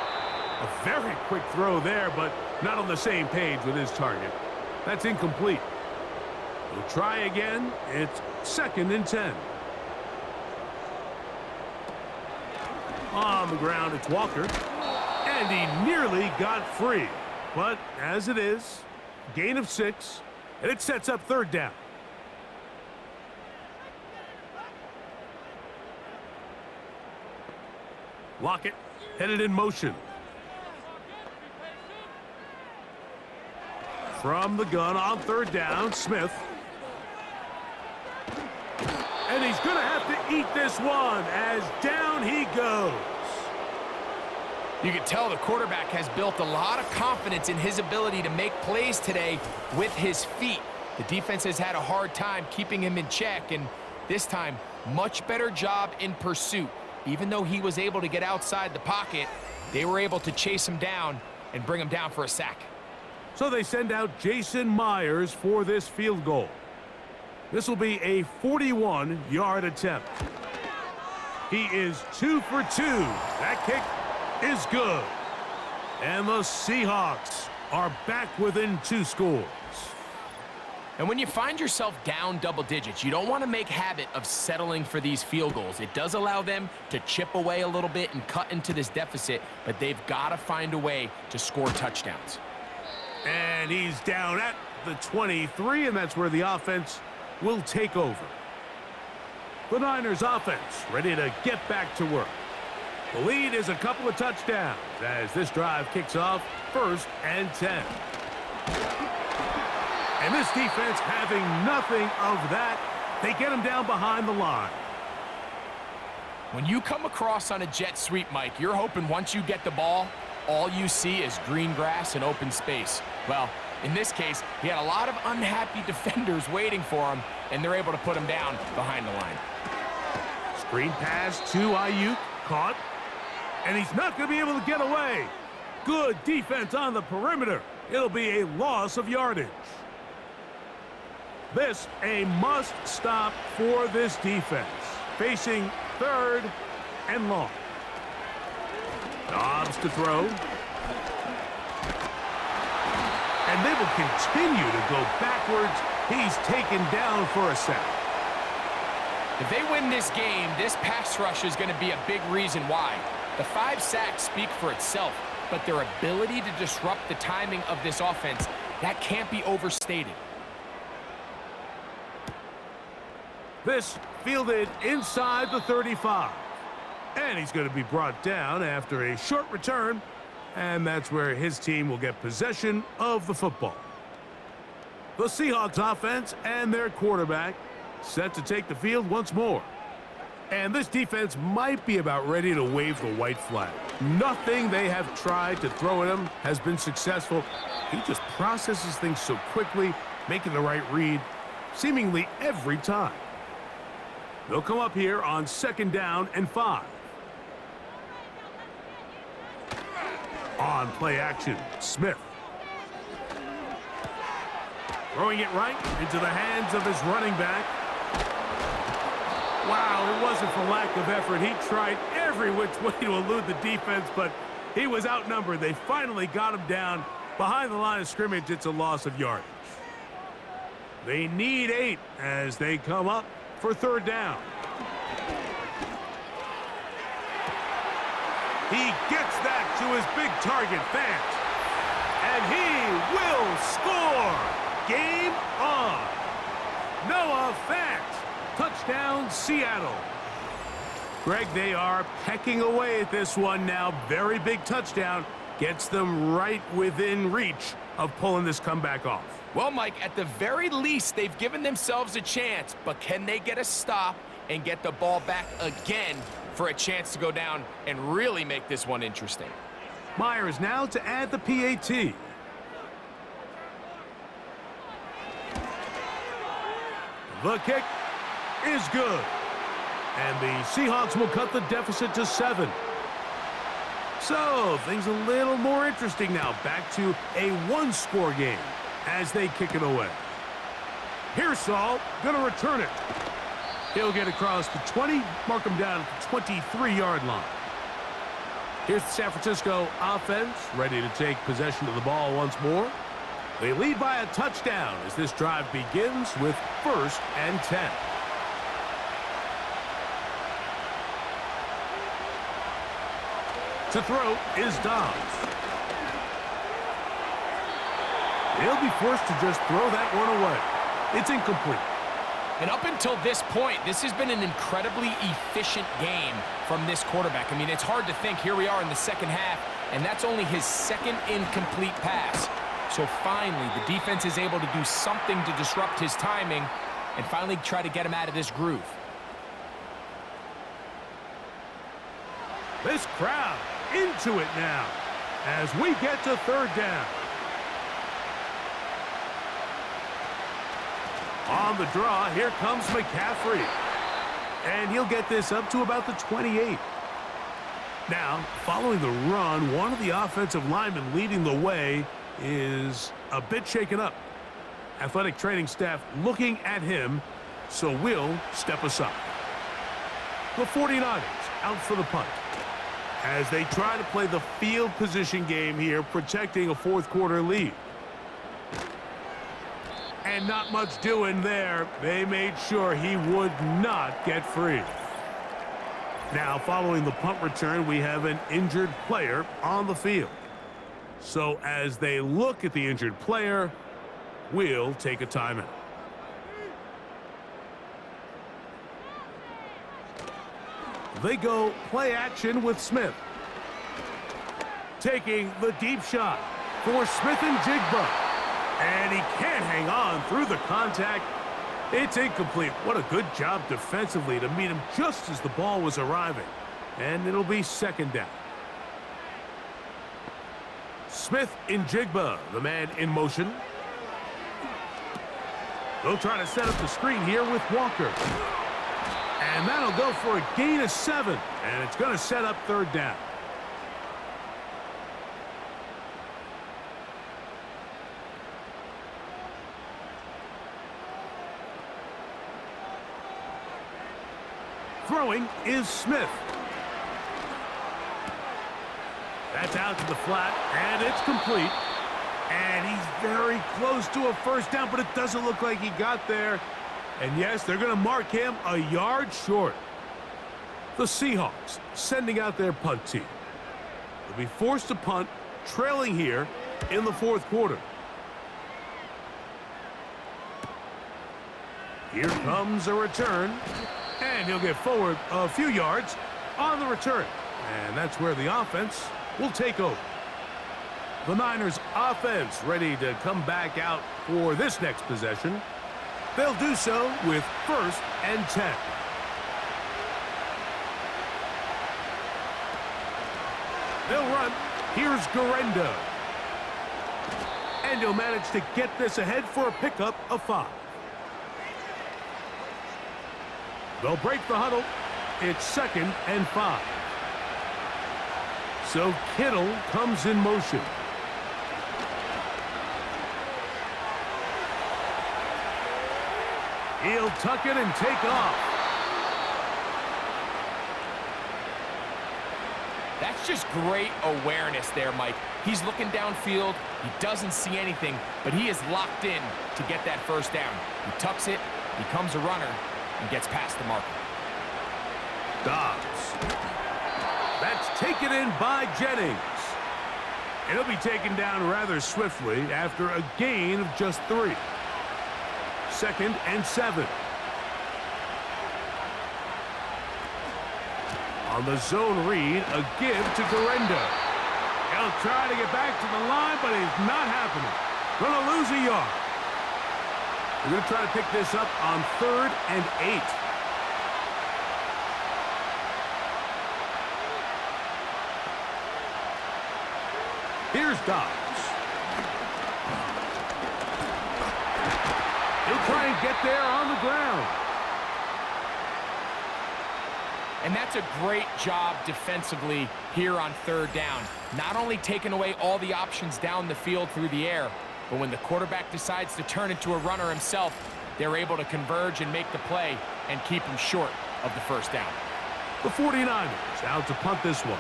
A very quick throw there, but not on the same page with his target. That's incomplete. We'll try again. It's 2nd and 10. On the ground, it's Walker. And he nearly got free. But as it is, gain of 6, and it sets up 3rd down. Lockett headed in motion. From the gun on 3rd down, Smith. And he's going to have to eat this one as down he goes. You can tell the quarterback has built a lot of confidence in his ability to make plays today with his feet. The defense has had a hard time keeping him in check, and this time, much better job in pursuit. Even though he was able to get outside the pocket, they were able to chase him down and bring him down for a sack. So they send out Jason Myers for this field goal. This will be a 41-yard attempt. He is 2 for 2. That kick is good. And the Seahawks are back within 2 scores. And when you find yourself down double digits, you don't want to make habit of settling for these field goals. It does allow them to chip away a little bit and cut into this deficit, but they've got to find a way to score touchdowns. And he's down at the 23, and that's where the offense will take over. The Niners offense ready to get back to work. The lead is a couple of touchdowns as this drive kicks off 1st and 10. And this defense having nothing of that, they get him down behind the line. When you come across on a jet sweep, Mike, you're hoping once you get the ball, all you see is green grass and open space. Well, in this case, he had a lot of unhappy defenders waiting for him, and they're able to put him down behind the line. Screen pass to Ayuk, caught, and he's not going to be able to get away. Good defense on the perimeter. It'll be a loss of yardage. This a must stop for this defense. Facing 3rd and long. Dobbs to throw. And they will continue to go backwards. He's taken down for a sack. If they win this game, this pass rush is going to be a big reason why. The 5 sacks speak for itself, but their ability to disrupt the timing of this offense, that can't be overstated. This fielded inside the 35. And he's going to be brought down after a short return, and that's where his team will get possession of the football. The Seahawks offense and their quarterback set to take the field once more. And this defense might be about ready to wave the white flag. Nothing they have tried to throw at him has been successful. He just processes things so quickly, making the right read seemingly every time. They'll come up here on 2nd down and 5. On play action, Smith. Throwing it right into the hands of his running back. Wow, it wasn't for lack of effort. He tried every which way to elude the defense, but he was outnumbered. They finally got him down behind the line of scrimmage. It's a loss of yardage. They need 8 as they come up for 3rd down. He gets that to his big target, Fant. And he will score. Game on. Noah Fant. Touchdown, Seattle. Greg, they are pecking away at this one now. Very big touchdown. Gets them right within reach of pulling this comeback off. Well, Mike, at the very least, they've given themselves a chance, but can they get a stop and get the ball back again for a chance to go down and really make this one interesting? Myers now to add the PAT. The kick is good. And the Seahawks will cut the deficit to 7. So, things a little more interesting now. Back to a 1-score game as they kick it away. Pearsall going to return it. He'll get across the 20, mark him down at the 23-yard line. Here's the San Francisco offense, ready to take possession of the ball once more. They lead by a touchdown as this drive begins with 1st and 10. To throw is Dobbs. He'll be forced to just throw that one away. It's incomplete. And up until this point, this has been an incredibly efficient game from this quarterback. I mean, it's hard to think. Here we are in the 2nd half, and that's only his 2nd incomplete pass. So finally, the defense is able to do something to disrupt his timing and finally try to get him out of this groove. This crowd into it now as we get to 3rd down. On the draw, here comes McCaffrey. And he'll get this up to about the 28. Now, following the run, one of the offensive linemen leading the way is a bit shaken up. Athletic training staff looking at him, so we'll step aside. The 49ers out for the punt as they try to play the field position game here, protecting a 4th-quarter lead. And not much doing there. They made sure he would not get free. Now, following the punt return, we have an injured player on the field. So as they look at the injured player, we'll take a timeout. They go play action with Smith. Taking the deep shot for Smith and Jigba. And he can't hang on through the contact. It's incomplete. What a good job defensively to meet him just as the ball was arriving. And it'll be 2nd down. Smith in Jigba, the man in motion. They'll try to set up the screen here with Walker. And that'll go for a gain of 7. And it's going to set up 3rd down. Throwing is Smith. That's out to the flat, and it's complete. And he's very close to a 1st down, but it doesn't look like he got there. And yes, they're going to mark him a yard short. The Seahawks sending out their punt team. They'll be forced to punt, trailing here in the fourth quarter. Here comes a return, and he'll get forward a few yards on the return. And that's where the offense will take over. The Niners offense ready to come back out for this next possession. They'll do so with 1st and 10. They'll run. Here's Garendo. And he'll manage to get this ahead for a pickup of 5. They'll break the huddle. It's 2nd and 5. So Kittle comes in motion. He'll tuck it and take off. That's just great awareness there, Mike. He's looking downfield. He doesn't see anything, but he is locked in to get that first down. He tucks it, becomes a runner, and gets past the marker. Dobbs. That's taken in by Jennings. It'll be taken down rather swiftly after a gain of just 3. 2nd and 7. On the zone read, a give to Garendo. He'll try to get back to the line, but it's not happening. Gonna lose a yard. We're gonna try to pick this up on 3rd and 8. Here's Dobbs. He'll try and get there on the ground. And that's a great job defensively here on 3rd down. Not only taking away all the options down the field through the air, but when the quarterback decides to turn into a runner himself, they're able to converge and make the play and keep him short of the first down. The 49ers out to punt this one.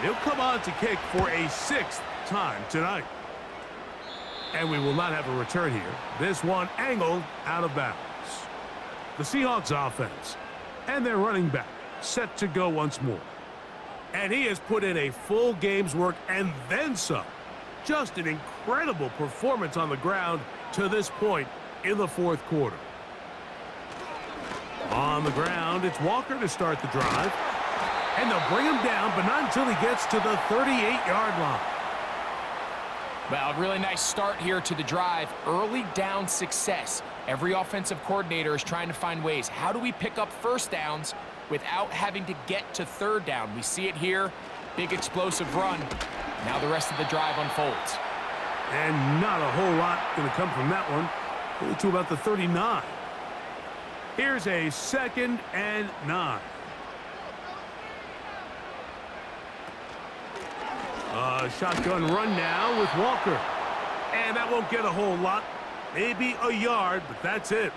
He'll come on to kick for a 6th time tonight. And we will not have a return here. This one angled out of bounds. The Seahawks offense and their running back set to go once more. And he has put in a full game's work and then some. Just an incredible performance on the ground to this point in the fourth quarter. On the ground, it's Walker to start the drive. And they'll bring him down, but not until he gets to the 38-yard line. Well, a really nice start here to the drive. Early down success. Every offensive coordinator is trying to find ways. How do we pick up first downs without having to get to 3rd down? We see it here. Big explosive run. Now the rest of the drive unfolds. And not a whole lot going to come from that one. Only to about the 39. Here's a 2nd and 9. Shotgun run now with Walker. And that won't get a whole lot. Maybe a yard, but that's it.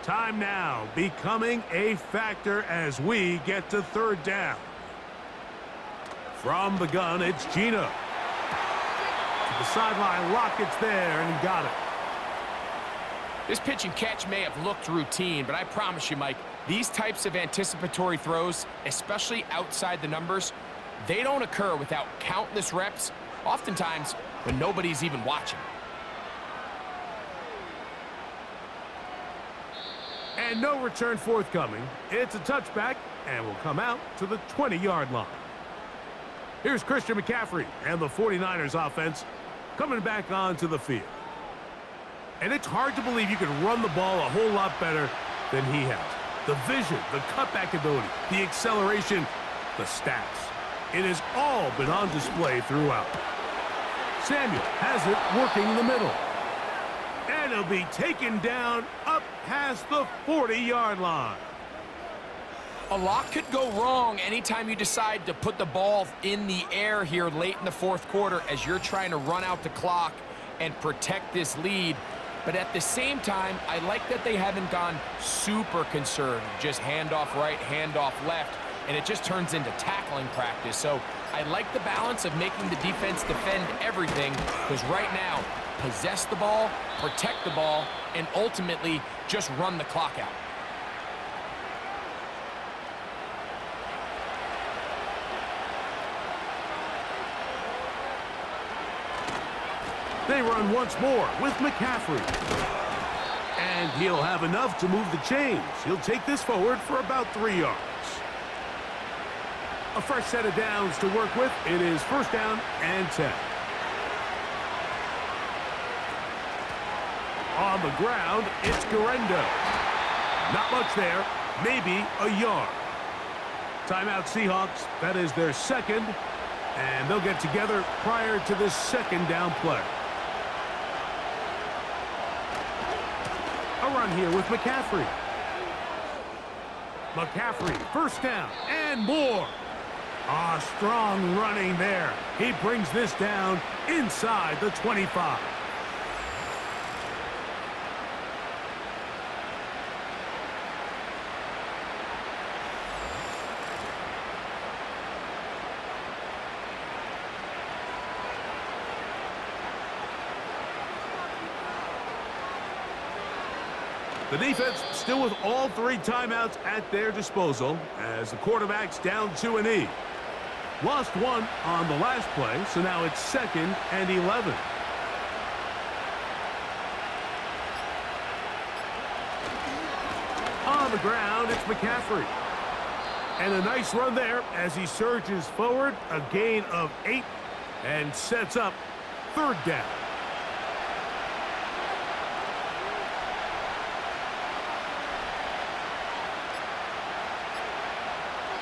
Time now becoming a factor as we get to 3rd down. From the gun, it's Gino. To the sideline, Lockett's there, and he got it. This pitch and catch may have looked routine, but I promise you, Mike, these types of anticipatory throws, especially outside the numbers, they don't occur without countless reps, oftentimes when nobody's even watching. And no return forthcoming. It's a touchback, and will come out to the 20-yard line. Here's Christian McCaffrey and the 49ers offense coming back onto the field. And it's hard to believe you can run the ball a whole lot better than he has. The vision, the cutback ability, the acceleration, the stats. It has all been on display throughout. Samuel has it working in the middle. And he'll be taken down up past the 40-yard line. A lot could go wrong anytime you decide to put the ball in the air here late in the fourth quarter as you're trying to run out the clock and protect this lead. But at the same time, I like that they haven't gone super conservative. Just handoff right, handoff left, and it just turns into tackling practice. So I like the balance of making the defense defend everything, because right now, possess the ball, protect the ball, and ultimately just run the clock out. They run once more with McCaffrey. And he'll have enough to move the chains. He'll take this forward for about 3 yards. A fresh set of downs to work with. It is first down and 10. On the ground, it's Garendo. Not much there. Maybe a yard. Timeout Seahawks. That is their second. And they'll get together prior to this second down play. A run here with McCaffrey. McCaffrey, first down and more. Strong running there. He brings this down inside the 25. The defense still with all 3 timeouts at their disposal as the quarterback's down to a knee. Lost one on the last play, so now it's 2nd and 11. On the ground, it's McCaffrey. And a nice run there as he surges forward, a gain of 8, and sets up 3rd down.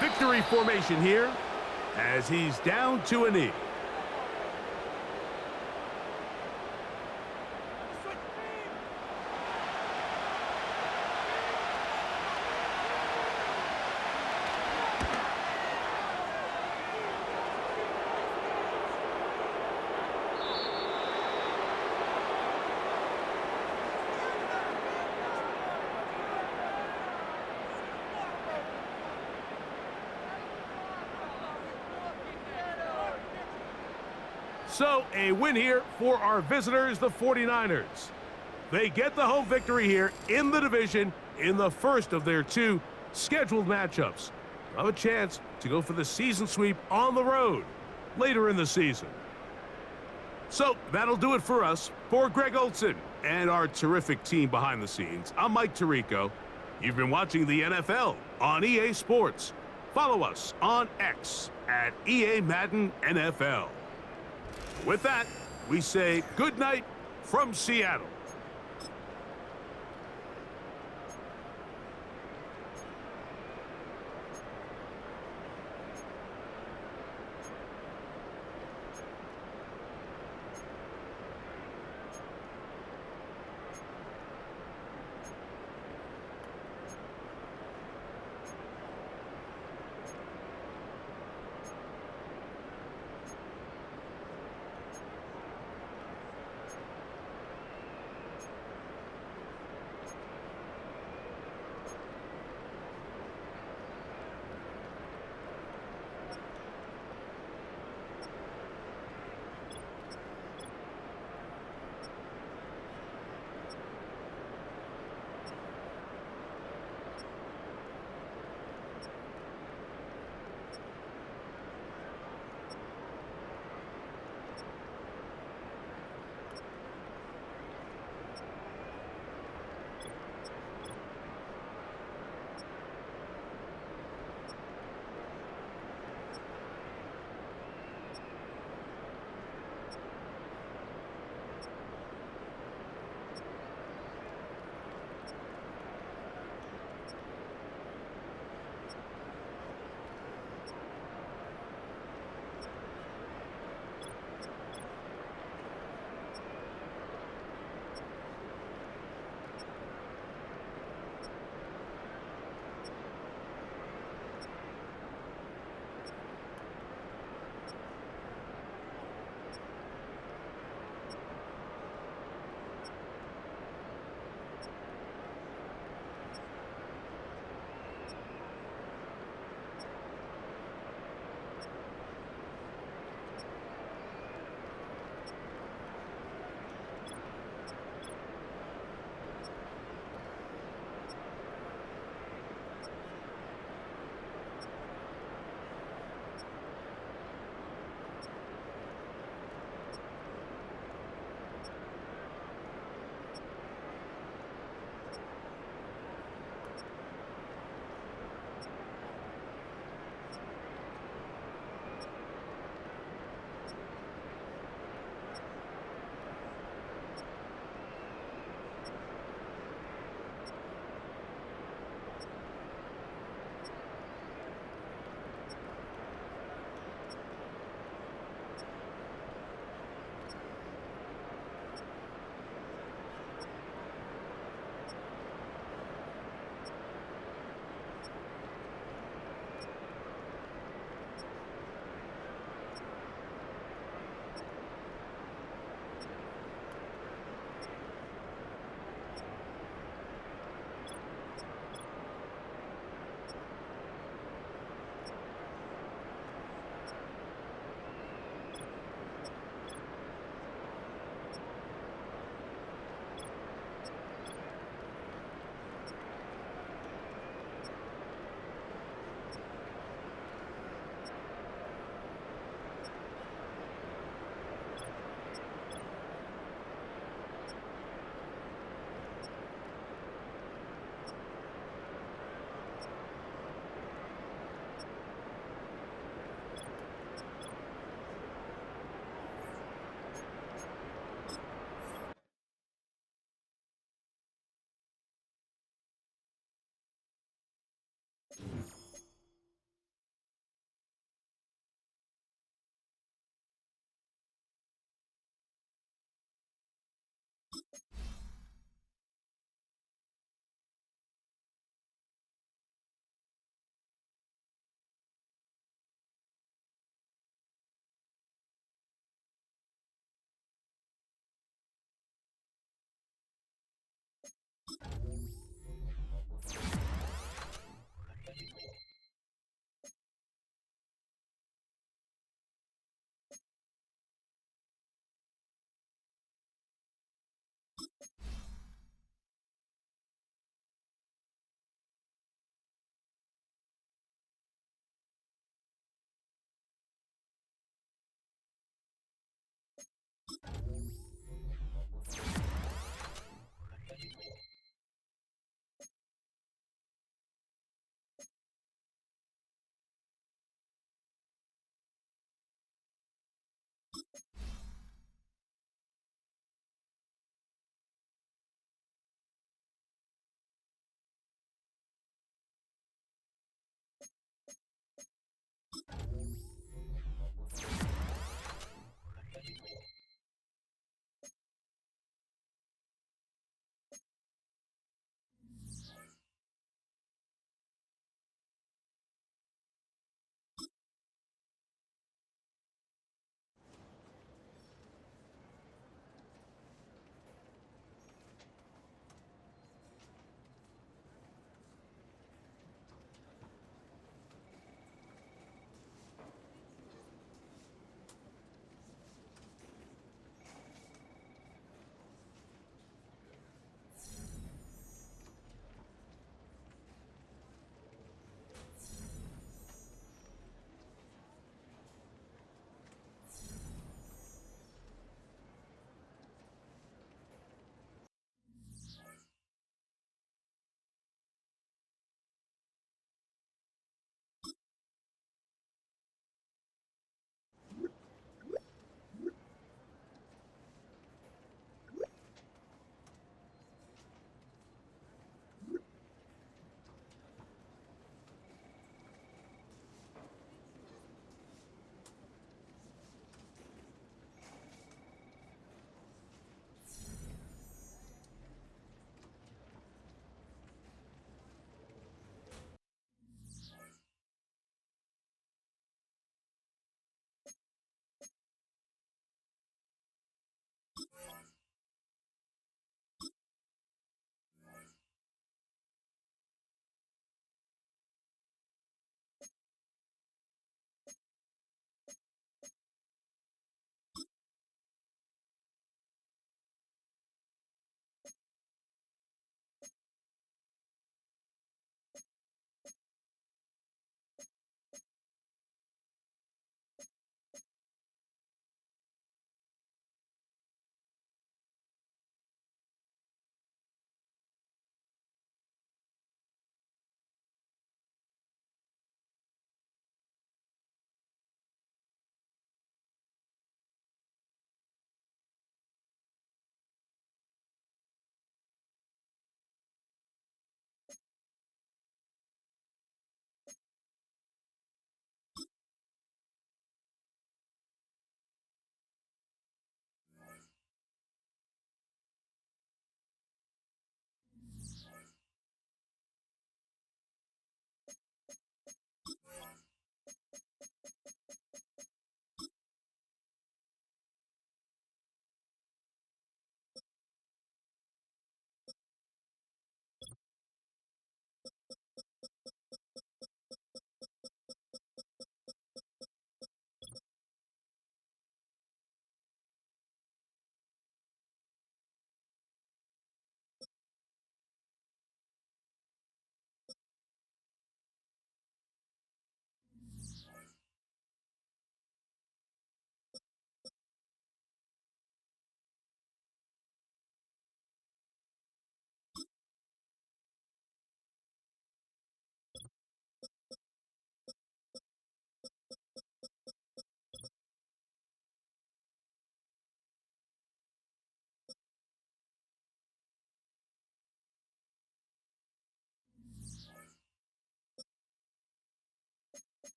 Victory formation here as he's down to a knee. So, a win here for our visitors, the 49ers. They get the home victory here in the division in the first of their 2 scheduled matchups. They'll have a chance to go for the season sweep on the road later in the season. So, that'll do it for us. For Greg Olson and our terrific team behind the scenes, I'm Mike Tirico. You've been watching the NFL on EA Sports. Follow us on X at EA Madden NFL. With that, we say good night from Seattle.